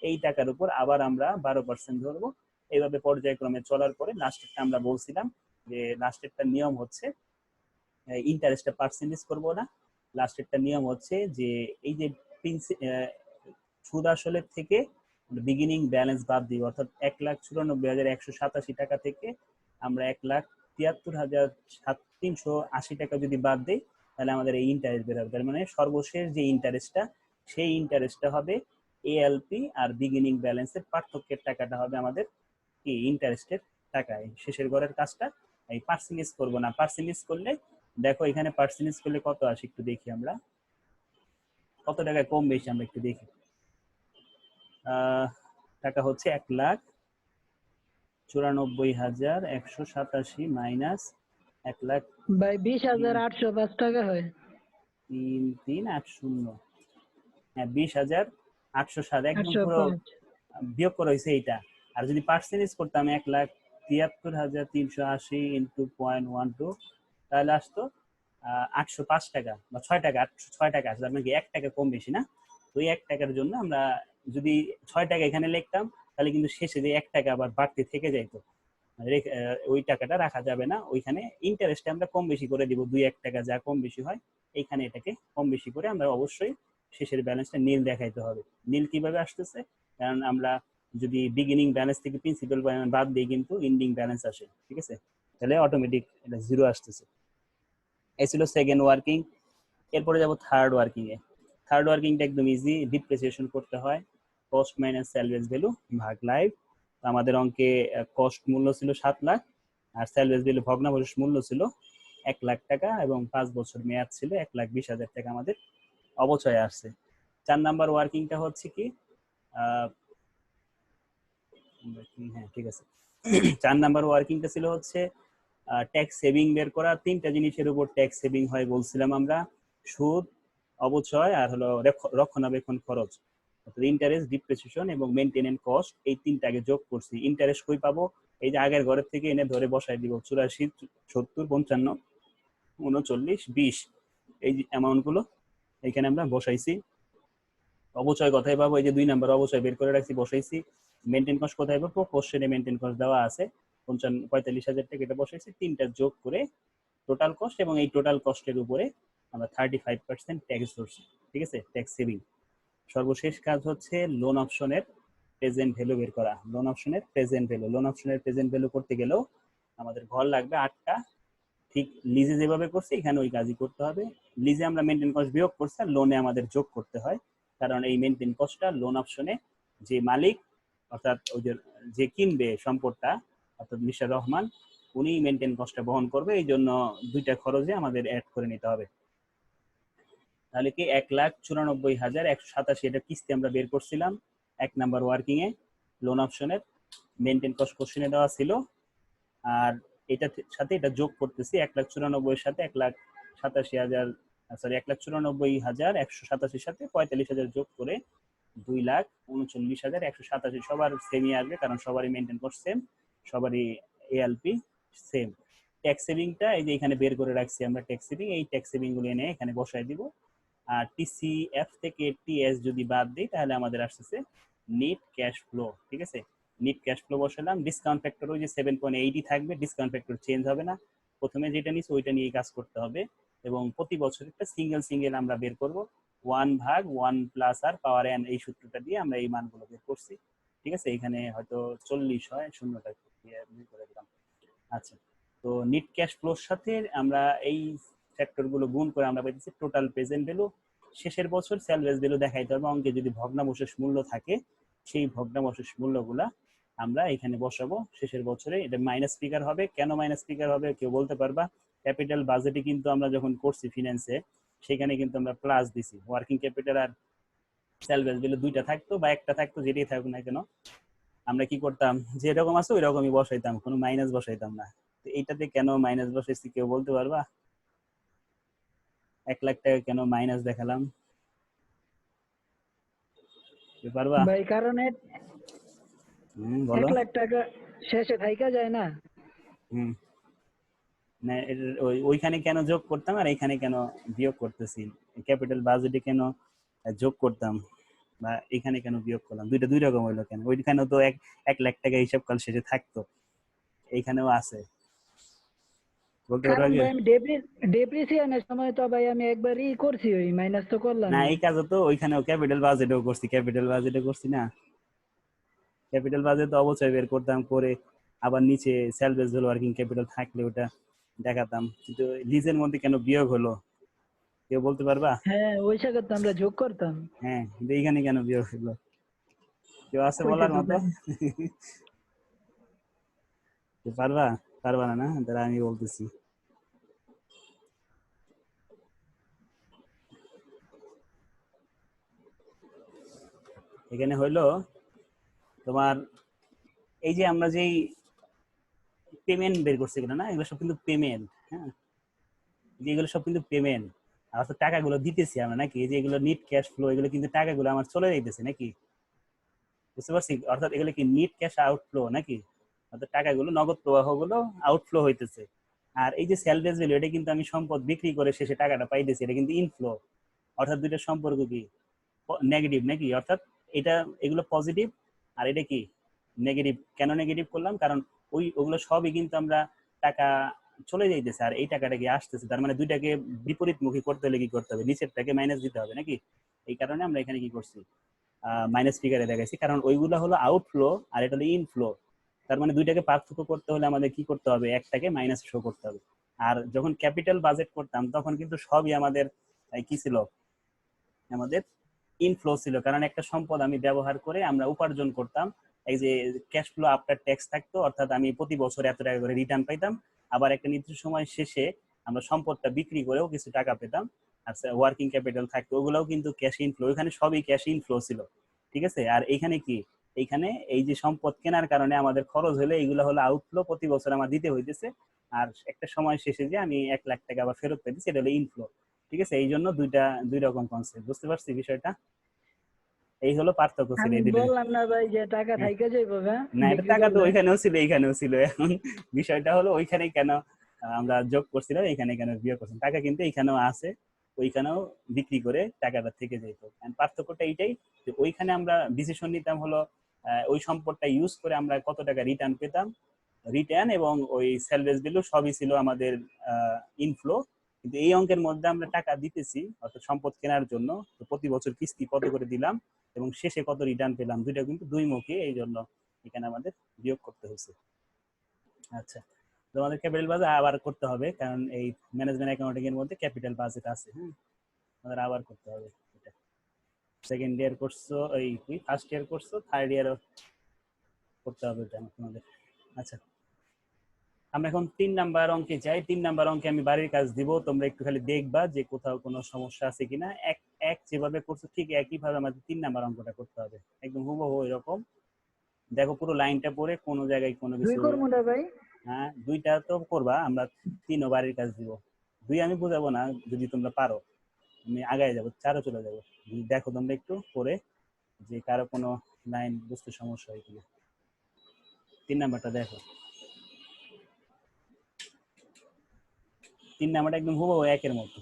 এই টাকার উপর আবার আমরা 12% ধরবো। এইভাবে পর্যায়ক্রমে চলার পরে লাস্টেরটা আমরা বলছিলাম যে লাস্টেরটা নিয়ম হচ্ছে ইন্টারেস্টটা পার্সেন্টেজ করবো না, লাস্টেরটা নিয়ম হচ্ছে যে এই যে সুদ আসলের থেকে বিগিনিং ব্যালেন্স বাদ দিব, অর্থাৎ 1,94,187 টাকা থেকে আমরা 1,73,380 টাকা যদি বাদ দিই তাহলে আমাদের এই ইন্টারেস্ট বের হবে। তার মানে সর্বশেষ যে ইন্টারেস্টটা, সেই ইন্টারেস্টটা হবে এএলপি আর বিগিনিং ব্যালেন্সের পার্থক্যের টাকাটা হবে আমাদের কি ইন্টারেস্টের টাকা। শেষের ঘরের কাজটা এই পার্সেন্টেজ করবো না, পার্সেন্টেজ করলে দেখো এখানে পার্সেন্টেজ করলে কত আসে একটু দেখি, আমরা কত টাকা কম বেশি আমরা একটু দেখি। টাকা হচ্ছে 1,94,187 মাইনাস 1,00,000 ভাই 20,805 টাকা হয়। 3,380, হ্যাঁ 20,807 একদম পুরো 805 বিয়োগ করা হয়েছে এইটা। আর যদি পার্সেন্টেজ করতাম 1,73,380 ইন্টু 0.12 তাহলে আসতো 805 টাকা বা 6 টাকা, 6 টাকা আসলে আপনাকে 1 টাকা কম বেশি না। তো এই 1 টাকার জন্য আমরা যদি 6 টাকা এখানে লিখতাম তাহলে কিন্তু শেষে যে 1 টাকা আবার বাড়তি থেকে যাইতো, ওই টাকাটা রাখা যাবে না। ওইখানে ইন্টারেস্টে আমরা কম বেশি করে দিব, 2-1 টাকা যা কম বেশি হয় এইখানে এটাকে কম বেশি করে আমরা অবশ্যই শেষের ব্যালেন্সটা নীল দেখাইতে হবে। নীল কিভাবে আসতেছে, কারণ আমরা যদি বিগিনিং ব্যালেন্স থেকে প্রিন্সিপাল বাদ দিই কিন্তু ইন্ডিং ব্যালেন্স আসে। ঠিক আছে, তাহলে অটোমেটিক এটা 0 আসতেছে। এই ছিল সেকেন্ড ওয়ার্কিং। এরপরে যাব থার্ড ওয়ার্কিং এ। থার্ড ওয়ার্কিংটা একদম ইজি, ডিপ্রিসিয়েশন করতে হয়। কস্ট মাইনাস স্যালভেজ ভ্যালু ভাগ লাইভ। আমাদের অঙ্কে কস্ট মূল্য ছিল 7 লাখ আর স্যালভেজ ভ্যালু ভগ্নাবশেষ মূল্য ছিল 1 লাখ টাকা এবং 5 বছর মেয়াদ ছিল 1,20,000 টাকা আমাদের অবচয় আসছে। 4 নাম্বার ওয়ার্কিংটা হচ্ছে কি হ্যাঁ ঠিক আছে 4 নাম্বার ওয়ার্কিংটা ছিল হচ্ছে ট্যাক্স সেভিং বের করা। 3টা জিনিসের উপর ট্যাক্স সেভিং হয় বলছিলাম আমরা, সুদ, অবচয় আর হলো রক্ষণাবেক্ষণ খরচ, অর্থাৎ ইন্টারেস্ট, ডিপ্রিসিয়েশন এবং মেইনটেনেন্স কস্ট। এই তিনটাকে যোগ করছি। ইন্টারেস্ট কই পাবো? এই যে আগের ঘরের থেকে এনে ধরে বসাই দিব 84, 70, 55, 39, 20 এই যে অ্যামাউন্ট গুলো এখানে আমরা বসাইছি। অবচয় কোথায় পাবো? এই যে 2 নাম্বার অবচয় বের করে রাখছি, বসাইছি। মেইনটেইন কস্ট কোথায় পাবো? কোশ্চেনে মেইনটেইন কস্ট দেওয়া আছে 45,000 টাকা, এটা বসাইছি। তিনটা যোগ করে টোটাল কস্ট এবং এই টোটাল কস্টের উপরে আমরা 35% ট্যাক্স ধরছি, ঠিক আছে, ট্যাক্স সেভিং। সর্বশেষ কাজ হচ্ছে লোন অপশনের প্রেজেন্ট ভ্যালু বের করা। লোন অপশনের প্রেজেন্ট ভ্যালু, লোন অপশনের প্রেজেন্ট ভ্যালু করতে গেলেও আমাদের ঘর লাগবে 8টা। ঠিক লিজে যেভাবে করছি এখানে ওই কাজই করতে হবে। লিজে আমরা মেইনটেইন কস্ট বিয়োগ করছি আর লোনে আমাদের যোগ করতে হয়, কারণ এই মেইনটেইন কস্টটা লোন অপশনে যে মালিক অর্থাৎ ওই যে কিনবে সম্পদটা অর্থাৎ মিস্টার রহমান উনি মেইনটেইন কস্টটা বহন করবে। এই জন্য দুইটা খরচে আমাদের অ্যাড করে নিতে হবে। তাহলে কি 1,94,187 এটা কিস্তি আমরা বের করছিলাম 1 নাম্বার ওয়ার্কিং এ লোন অপশনের মেইনটেইন কস্ট কোশ্চেনে দেওয়া ছিল। আর এটা সাথে এটা যোগ করতেছি 1,94,000 সাথে 1,94,187 সাথে 45,000 যোগ করে 2,39,187 সবার সেমই আসবে, কারণ সবারই মেইনটেইন কস্ট সেম, সবারই এএলপি সেম। ট্যাক্স সেভিংটা এই যে এখানে বের করে রাখছি আমরা ট্যাক্স সেভিং, এই ট্যাক্স সেভিং গুলো এনে এখানে বসায় দিব। আর টিসিএফ থেকে টিএস যদি বাদ দিই তাহলে আমাদের আসতেছে নেট ক্যাশ ফ্লো, ঠিক আছে। নেট ক্যাশ ফ্লো বসালাম। ডিসকাউন্ট ফ্যাক্টর ওই যে 7.80 থাকবে, ডিসকাউন্ট ফ্যাক্টর চেঞ্জ হবে না। প্রথমে যেটা নিছি ওইটা নিয়ে কাজ করতে হবে এবং প্রতি বছর একটা সিঙ্গেল আমরা বের করব 1/1 প্লাস আর পাওয়ার এন, এই সূত্রটা দিয়ে আমরা এই মানগুলো বের করছি, ঠিক আছে। এখানে হয়তো 40 হয়, শূন্যটা বের করে দিলাম। আচ্ছা, তো নেট ক্যাশ ফ্লোর সাথে আমরা এই ফ্যাক্টর গুলো গুণ করে আমরা পাইতেছি টোটাল প্রেজেন্ট ভ্যালু। শেষের বছর সেলভেজ ভ্যালু দেখাইতে হবে, অঙ্কে যদি ভগ্নাবশেষ মূল্য থাকে সেই ভগ্নাবশেষ মূল্যগুলা আমরা এখানে বসাবো শেষের বছরে। এটা মাইনাস ফিগার হবে। কেন মাইনাস ফিগার হবে কেউ বলতে পারবা? ক্যাপিটাল বাজেটে কিন্তু আমরা যখন করছি ফিনান্সে সেখানে কিন্তু আমরা প্লাস দিছি। ওয়ার্কিং ক্যাপিটাল আর সেলভেজ ভ্যালু দুইটা থাকতো বা একটা থাকতো, যেটাই থাকুক না কেন আমরা কি করতাম, যেরকম আছে ওই রকমই বসাইতাম, কোনো মাইনাস বসাইতাম না। তো এইটাতে কেন মাইনাস বসাইছি কেউ বলতে পারবা? 1 লাখ টাকা কেন মাইনাস দেখালাম, পারবা? ভাই কারণ বলো। 1 লাখ টাকা শেষে থাইকা যায় না। না ওইখানে কেন যোগ করতাম আর এইখানে কেন বিয়োগ করতেছি? ক্যাপিটাল বাজেটে কেন যোগ করতাম বা এখানে কেন বিয়োগ করলাম? দুইটা দুই রকম হইলো কেন? ওইখানেও তো 1 লাখ টাকা হিসাব কাল শেষে থাকতো, এইখানেও আছে, বলতে পারবা কারণ কি? ভাই আমি ডেপ্রিসিয়েশনের সময় তো ভাই আমি একবারই করছি, ওই মাইনাস তো করলাম না এই কাজও তো ওইখানেও ক্যাপিটাল বাজেটেও করছি, ক্যাপিটাল বাজেটে করছি না। ক্যাপিটাল বাজেট তো অবচয় বের করতাম করে আবার নিচে সেলভেজ ভ্যালু ওয়ার্কিং ক্যাপিটাল থাকলে ওটা দেখাতাম, কিন্তু লিজের মধ্যে কেন বিয়োগ হলো কেউ বলতে পারবা? হ্যাঁ ওই জায়গায় তো আমরা যোগ করতাম। হ্যাঁ, কিন্তু এইখানে কেন বিয়োগ হলো কেউ আছে ওইটা বলার তো মতো? ভাই পারবা? পারবা না? না তাহলে আমি বলতেছি। এখানে হইলো তোমার এই যে আমরা যেই পেমেন্ট বের করছি কিনা না, এগুলো সব কিন্তু পেমেন্ট। হ্যাঁ, যেগুলো সব কিন্তু পেমেন্ট, আর তো টাকাগুলো দিতেছি আমরা নাকি, এই যে এগুলো নিট ক্যাশ ফ্লো, এগুলো কিন্তু টাকাগুলো আমার চলে যাইতেছে নাকি, বুঝতে পারছি? অর্থাৎ এগুলো কি নিট ক্যাশ আউটফ্লো নাকি, অর্থাৎ টাকাগুলো নগদ প্রবাহগুলো আউটফ্লো হইতেছে। আর এই যে সেলভেজ ভ্যালু, এটা কিন্তু আমি সম্পদ বিক্রি করে শেষে টাকাটা পাইতেছি, এটা কিন্তু ইনফ্লো। অর্থাৎ দুইটার সম্পর্ক কি নেগেটিভ নাকি? অর্থাৎ এটা এগুলো পজিটিভ আর এটা কি নেগেটিভ। কেন নেগেটিভ করলাম? কারণ ওগুলো সবই কিন্তু আমরা টাকা চলে যাইতেছে আর এই টাকাটা কি আসতেছে, তার মানে দুইটাকে বিপরীতমুখী করতে হলে কি করতে হবে? নিচেরটাকে মাইনাস দিতে হবে নাকি? এই কারণে আমরা এখানে কি করছি, মাইনাস ফিগারে দেখাইছি, কারণ ওইগুলো হলো আউটফ্লো আর এটা হলো ইনফ্লো। তার মানে দুইটাকে পার্থক্য করতে হলে আমাদের কি করতে হবে? একটাকে মাইনাস শো করতে হবে। আর যখন ক্যাপিটাল বাজেট করতাম তখন কিন্তু সবই আমাদের কি ছিল, আমাদের ইনফ্লো ছিল, কারণ একটা সম্পদ আমি ব্যবহার করে আমরা উপার্জন করতাম, এই যে ক্যাশ ফ্লো আফটার ট্যাক্স থাকতো, অর্থাৎ আমি প্রতি বছর এত টাকা করে রিটার্ন পাইতাম, আবার একটা নির্দিষ্ট সময় শেষে আমরা সম্পদটা বিক্রি করেও কিছু টাকা পেতাম, আর ওয়ার্কিং ক্যাপিটাল থাকতো, ওগুলোও কিন্তু ক্যাশ ইনফ্লো, এখানে সবই ক্যাশ ইনফ্লো ছিল, ঠিক আছে। আর এইখানে কি, এইখানে এই যে সম্পদ কেনার কারণে আমাদের খরচ হলে এইগুলো হলো আউটফ্লো, প্রতি বছর আমার দিতে হইতেছে, আর একটা সময় শেষে যে আমি 1 লাখ টাকা আবার ফেরত পাইতেছি, এটা হলো ইনফ্লো, ঠিক আছে। এই জন্য দুই রকম কনসেপ্ট, বুঝতে পারছি বিষয়টা? এই হলো পার্থক্য ছিল আমি এই দুটো। বললাম না ভাই যে টাকা থাইকা যাইবো, হ্যাঁ না, এটা টাকা তো ওইখানেও ছিল এইখানেও ছিল, এখন বিষয়টা হলো ওইখানে কেন আমরা যোগ করছিলাম, এখানে কেন বিয়োগ করছিলাম, টাকা কিন্তু এইখানেও আছে, ওইখানেও বিক্রি করে টাকাটা থেকে যেত। পার্থক্যটা এইটাই যে ওইখানে আমরা ডিসিশন নিতাম হলো ওই সম্পদটা ইউজ করে আমরা কত টাকা রিটার্ন পেতাম, রিটার্ন এবং ওই সেলভেজ ভ্যালু সবই ছিল আমাদের ইনফ্লো। কিন্তু এই অঙ্কের মধ্যে আমরা টাকা দিতেছি অর্থাৎ সম্পদ কেনার জন্য, তো প্রতি বছর কিস্তি কত করে দিলাম এবং শেষে কত রিটার্ন পেলাম, দুইটা কিন্তু দুই মুখী, এই জন্য এখানে আমাদের বিয়োগ করতে হয়েছে। আচ্ছা, তো আমাদের ক্যাপিটাল বাজেট আবার করতে হবে, কারণ এই ম্যানেজমেন্ট অ্যাকাউন্টিং এর মধ্যে ক্যাপিটাল বাজেট আছে, হ্যাঁ আমাদের আবার করতে হবে এটা। সেকেন্ড ইয়ার করছো, এই ফার্স্ট ইয়ার করছো, থার্ড ইয়ারও করতে হবে এটা তোমাদের। আচ্ছা, আমরা এখন 3 নাম্বার অঙ্কে যাই। 3 নাম্বার অঙ্কে আমি বাড়ির কাজ দিব, তোমরা একটু খালি দেখবা যে কোথাও কোনো সমস্যা আছে কিনা। এক এক যেভাবে করছো ঠিক একইভাবে আমাদের 3 নাম্বার অঙ্কটা করতে হবে, একদম হুবহু এরকম। দেখো পুরো লাইনটা পড়ে কোনো জায়গায় কোনো দুই কিছু, করবো না ভাই? হ্যাঁ 2টা তো করবা, আমরা 3ও বাড়ির কাজ দিব। 2 আমি বুঝাবো না, যদি তোমরা পারো আমি আগায় যাবো, 4ও চলে যাবো। দেখো তোমরা একটু পড়ে যে কারো কোনো লাইন বুঝতে সমস্যা হয় কিনা। 3 নাম্বারটা দেখো, 3 নাম্বারটা একদম হুবহু একের মতো।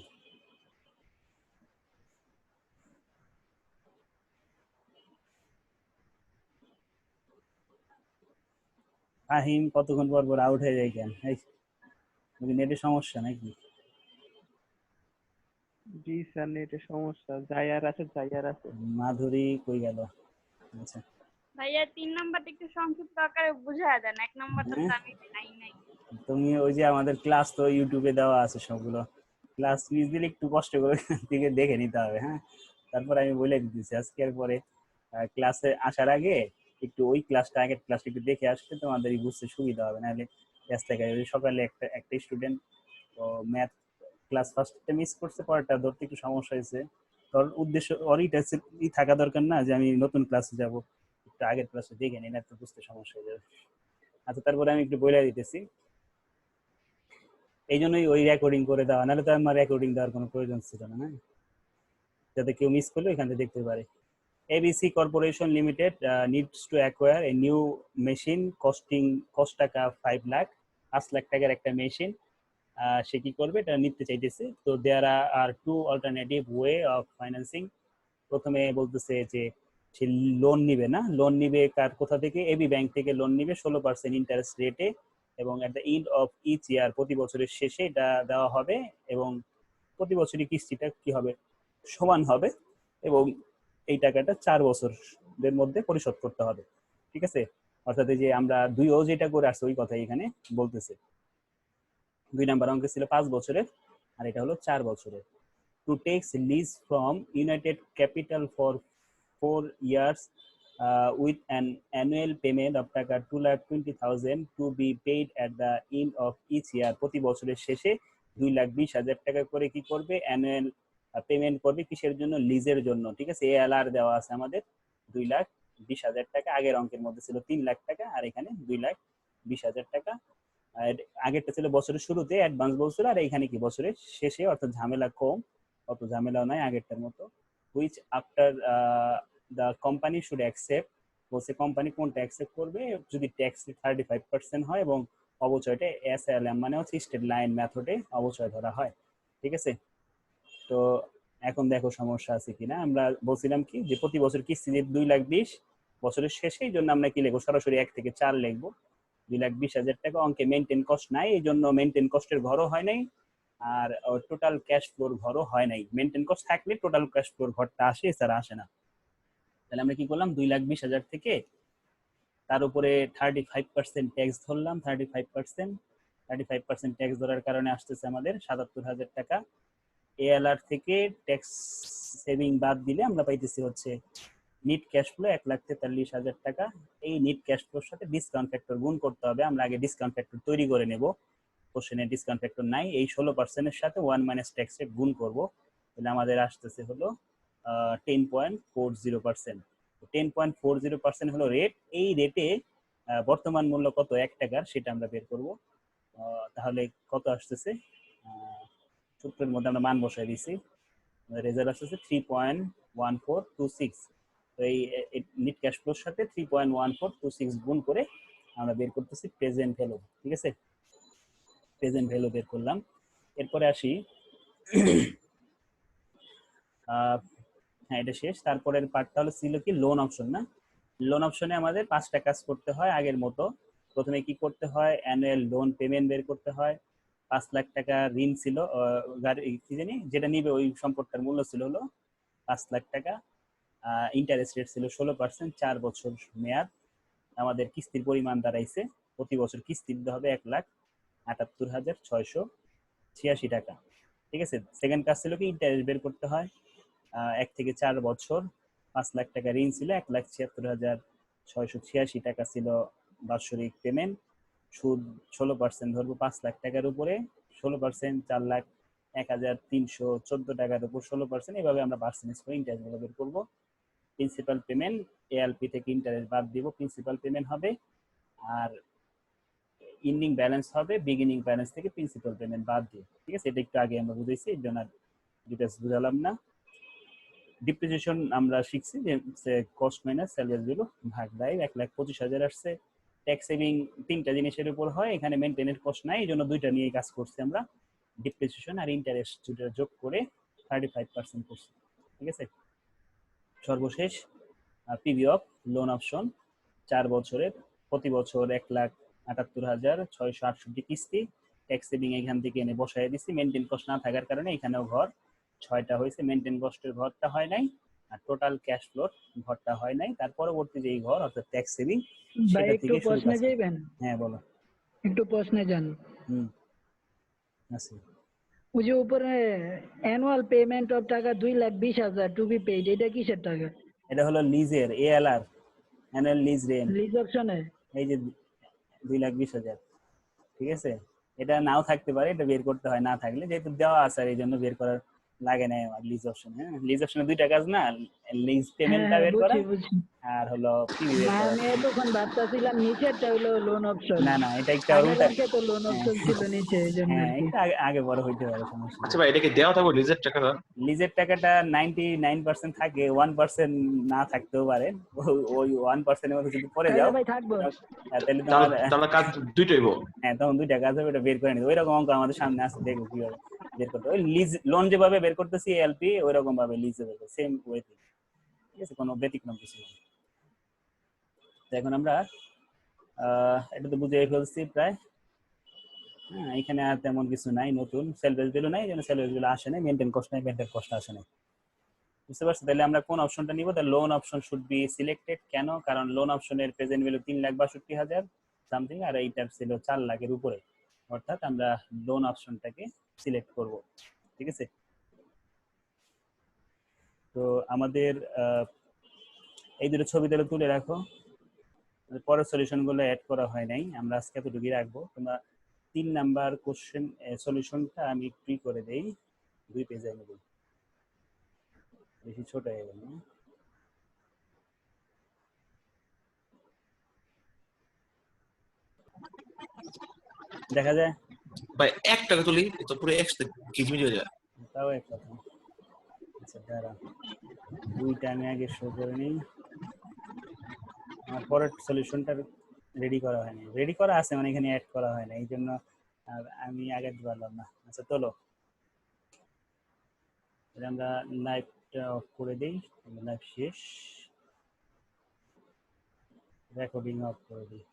ফাহিম কতক্ষণ পর পর আউট হয়ে যায় কেন? নেটের সমস্যা নাকি? জি স্যার, নেটের সমস্যা, যাইয়ার আছে। মাধুরী কই গেল? আচ্ছা, ভাইয়া 3 নাম্বারটা একটু সংক্ষিপ্ত আকারে বুঝায় দেন, 1 নাম্বারটা তো হ্যাঁ আমি নাই নাই। তুমি ওই যে আমাদের ক্লাস তো ইউটিউবে দেওয়া আছে সবগুলো, ক্লাস মিস দিলে একটু কষ্ট করে দিকে দেখে নিতে হবে, হ্যাঁ। তারপর আমি বলে দিতেছি আজকের পরে ক্লাসে আসার আগে একটু ওই ক্লাসটা, আগের ক্লাসটা একটু দেখে আসলে তোমাদের বুঝতে সুবিধা হবে, নাহলে ক্লাস থেকে সকালে একটা স্টুডেন্ট তো ম্যাথ ক্লাস ফার্স্টটা মিস করছে, পরেরটা ধরতে একটু সমস্যা হয়েছে। তোর উদ্দেশ্য ওরইটা থাকা দরকার না যে আমি নতুন ক্লাসে যাব, একটু আগের ক্লাসে দেখে নিই, না তো বুঝতে সমস্যা হয়ে যাবে। আচ্ছা, তারপরে আমি একটু বলে দিতেছি, এই জন্যই ওই রেকর্ডিং করে দেওয়া, নাহলে তো আমার রেকর্ডিং দেওয়ার কোনো প্রয়োজন ছিল না, হ্যাঁ, যাতে কেউ মিস করলে এখান থেকে দেখতে পারে। ABC Corporation Limited needs to acquire a new machine costing টাকা 5 লাখ, 5 লাখ টাকার একটা মেশিন সে কি করবে, এটা নিতে চাইতেছে। তো there are two alternative way of financing. প্রথমে বলতেছে যে সে লোন নিবে, না লোন নিবে কার কোথা থেকে, এবি ব্যাংক থেকে লোন নিবে 16% ইন্টারেস্ট রেটে, এবং at the end of each year, প্রতি বছরের শেষে এটা দেওয়া হবে, এবং প্রতি বছরই কিস্তিটা কি হবে, সমান হবে, এবং এই টাকাটা 4 বছরের মধ্যে পরিশোধ করতে হবে, ঠিক আছে। অর্থাৎ এই যে আমরা 2ও যেটা করে আসছে ওই কথাই এখানে বলতেছে। 2 নাম্বার অঙ্কে ছিল 5 বছরের, আর এটা হলো 4 বছরের। To takes lease from United Capital for 4 years with an annual payment of টাকা 2,20,000 to be paid at the end of each year। প্রতি বছরের শেষে 2,20,000 টাকা করে কি করবে, অ্যানুয়াল পেমেন্ট করবে, কিসের জন্য, লিজের জন্য, ঠিক আছে। ALR দেওয়া আছে আমাদের 2,20,000 টাকা, আগের অঙ্কের মধ্যে ছিল 3 লাখ টাকা, আর এখানে 2,20,000 টাকা। আর আগেরটা ছিল বছরের শুরুতে অ্যাডভান্স বলছিল, আর এখানে কি বছরের শেষে, অর্থাৎ ঝামেলা কম, অত ঝামেলাও নাই আগেরটার মতো। Which after the company should accept, বলছে কোম্পানি কোনটা অ্যাকসেপ্ট করবে, যদি ট্যাক্স 35% হয় এবং অবচয়টা SLM মানে হচ্ছে স্টেট লাইন মেথডে অবচয় ধরা হয়, ঠিক আছে। তো এখন দেখো সমস্যা আছে কিনা। আমরা বলছিলাম কি যে প্রতি বছর কিস্তি 2,20,000 বছরের শেষে, এই জন্য আমরা কি লিখবো, সরাসরি 1 থেকে 4 লিখবো। 2,20,000 টাকা অঙ্কে মেনটেন কস্ট নাই, এই জন্য মেনটেন কস্টের ঘরও হয় নাই, আর টোটাল ক্যাশ ফ্লোর ঘরও হয় নাই। মেনটেন কস্ট থাকলে টোটাল ক্যাশ ফ্লোর ঘরটা আসে, এছাড়া আসে না। তাহলে আমরা কি করলাম, 2,20,000 থেকে তার উপরে 35% ট্যাক্স ধরলাম, 35% ট্যাক্স ধরার কারণে আসতেছে আমাদের 77,000 টাকা। এএলআর থেকে ট্যাক্স সেভিং বাদ দিলে আমরা পাইতেছি হচ্ছে নিট ক্যাশ ফ্লো 1,43,000 টাকা। এই নিট ক্যাশ ফ্লোর সাথে ডিসকাউন্ট ফ্যাক্টর গুণ করতে হবে। আমরা আগে ডিসকাউন্ট ফ্যাক্টর তৈরি করে নেব, কোশ্চেনে ডিসকাউন্ট ফ্যাক্টর নাই। এই 16% এর সাথে 1 মাইনাস ট্যাক্স রেট গুণ করব, তাহলে আমাদের আসতেছে হলো 10.40%। 10.40% হলো রেট। এই রেটে বর্তমান মূল্য কত 1 টাকার সেটা আমরা বের করব। তাহলে কত আসতেছে, সূত্রের মধ্যে আমরা মান বসাই দিয়েছি, রেজাল্ট আসতেছে 3.1426। তো এই নিট ক্যাশ ফ্লোর সাথে 3.1426 গুণ করে আমরা বের করতেছি প্রেজেন্ট ভ্যালু। ঠিক আছে, প্রেজেন্ট ভ্যালু বের করলাম। এরপরে আসি, হ্যাঁ এটা শেষ। তারপরের পার্টটা হলো ছিল কি লোন অপশন না। লোন অপশনে আমাদের 5টা কাজ করতে হয় আগের মতো। প্রথমে কি করতে হয়, অ্যানুয়াল লোন পেমেন্ট বের করতে হয়। 5 লাখ টাকা ঋণ ছিল, গাড়ি কি জানি যেটা নিবে ওই সম্পদটার মূল্য ছিল হলো 5 লাখ টাকা। ইন্টারেস্ট রেট ছিল 16%, 4 বছর মেয়াদ। আমাদের কিস্তির পরিমাণ দাঁড়াইছে প্রতি বছর কিস্তি দিতে হবে 1,78,686 টাকা। ঠিক আছে, সেকেন্ড কাজ ছিল কি ইন্টারেস্ট বের করতে হয়। 1 থেকে 4 বছর 5 লাখ টাকা ঋণ ছিল, 1,76,686 টাকা ছিল বাৎসরিক পেমেন্ট। সুদ 16% ধরবো 5 লাখ টাকার উপরে, 16% 4,01,314 টাকার উপর 16%। এভাবে আমরা পার্সেন্টেজ করে ইন্টারেস্ট বের করবো। প্রিন্সিপাল পেমেন্ট এএলপি থেকে ইন্টারেস্ট বাদ দিব, প্রিন্সিপাল পেমেন্ট হবে। আর ইন্ডিং ব্যালেন্স হবে বিগিনিং ব্যালেন্স থেকে প্রিন্সিপাল পেমেন্ট বাদ দিয়ে। ঠিক আছে, এটা একটু আগে আমরা বুঝেছি, এর জন্য ডিটেলস বুঝালাম না। ডিপ্রিসিয়েশন আমরা শিখছি যে কস্ট মাইনাস স্যালারি ভ্যালু ভাগ দেয় 1,25,000 আসছে। ট্যাক্স সেভিং 3টা জিনিসের উপর হয়, এখানে মেইনটেনেন্স কস্ট নাই, এই জন্য 2টা নিয়ে কাজ করছি আমরা। ডিপ্রিসিয়েশন আর ইন্টারেস্ট দুটো যোগ করে 35% করছি। ঠিক আছে, সর্বশেষ পিভি অফ লোন অপশন 4 বছরের, প্রতি বছর 1,78,668 কিস্তি। ট্যাক্স সেভিং এখান থেকে এনে বসাই দিচ্ছি। মেনটেন কস্ট না থাকার কারণে এখানেও ঘর 6টা হয়েছে, মেনটেন কস্টের ঘরটা হয় নাই, আর টোটাল ক্যাশ ফ্লোর ঘরটা হয় নাই। তার পরবর্তী যেই ঘর অর্থাৎ ট্যাক্স সেভিং ভাই সেটা একটু থেকে শুরু প্রশ্নে করছি। যাইবেন, হ্যাঁ বলো। একটু প্রশ্নে যান। আচ্ছা, ওই যে উপরে অ্যানুয়াল পেমেন্ট অফ টাকা 2,20,000 টু বি পেইড, এটা কিসের টাকা? এটা হলো লিজের এএলআর, অ্যানুয়াল লিজ রেন্ট। লিজ অপশনে এই যে 2,20,000, ঠিক আছে, এটা নাও থাকতে পারে, এটা বের করতে হয়। না থাকলে যেহেতু দেওয়া আছে আর এই জন্য বের করার লাগে না আমার লিজ অপশন। হ্যাঁ, লিজ অপশনে 2টা কাজ না, লিজ পেমেন্টটা বের করা বুঝছি। আর হলো পিভি বের করা। আমি এতক্ষণ ভাবতেছিলাম নিচেরটা হইলো লোন অপশন, না না, এটা একটা আগের উল্টা। অঙ্কে তো লোন হ্যাঁ অপশন ছিল নিচে, এই জন্য হ্যাঁ, আর কি। এটা আগে আগে বড় হইতে পারে, সমস্যা আচ্ছা নেই। ভাই, এটা কি দেওয়া থাকবে লিজের টাকাটা? লিজের টাকাটা 99% থাকে, 1% না থাকতেও পারে। ওই 1% এর মধ্যে যদি পড়ে তাহলে যাও ভাই থাকবো। তাহলে তাহলে তোমার, তাহলে কাজ দুইটাই হইব। হ্যাঁ তখন 2টা কাজ হবে, ওটা বের করে নিতে। ওইরকম অঙ্ক আমাদের সামনে আছে, দেখবো কিভাবে বের করতে। ওই লিজ লোন যেভাবে বের করতেছি এলপি, ওই রকম ভাবে লিজে বের করতে, সেম ওয়েতে। ঠিক আছে, কোনো ব্যতিক্রম কিছু নেই। তো এখন আমরা এটা তো বুঝে ফেলছি প্রায়। হ্যাঁ, এখানে আর তেমন কিছু নাই নতুন, সেলভেজ ভ্যালু নাই, যেন সেলভেজ ভ্যালু আসে নাই, মেনটেন কস্ট নাই, মেনটেন কস্ট আসে নাই। বুঝতে পারছো? তাহলে আমরা কোন অপশনটা নিব? The loan option should be selected. কেন? কারণ লোন অপশনের প্রেজেন্ট ভ্যালু 3,62,000 সামথিং, আর এইটার ছিল 4 লাখের উপরে, অর্থাৎ আমরা লোন অপশনটাকে সিলেক্ট করব। ঠিক আছে, তো আমাদের এই দুটো ছবি তাহলে তুলে রাখো। পরের সলিউশন গুলো অ্যাড করা হয় নাই, আমরা আজকে এতটুকুই রাখবো। তোমরা 3 নাম্বার কোশ্চেন সলিউশনটা আমি একটু করে দেই, 2 পেজে আমি দিই, বেশি ছোট হয়ে গেল না? দেখা যায়, ভাই 1 টাকা তুলি তো পুরো একসাথে কিচমিচ হয়ে যায়। তাও এক কথা। আচ্ছা দাঁড়া, 2টা আমি আগে শো করে নিই। আমার পরের সলিউশনটা রেডি করা হয়নি, রেডি করা আছে মানে এখানে অ্যাড করা হয় না, এই জন্য আর আমি আগে পারলাম না। আচ্ছা চলো, আমরা লাইভটা অফ করে দিই, লাইভ শেষ, রেকর্ডিং অফ করে দিই।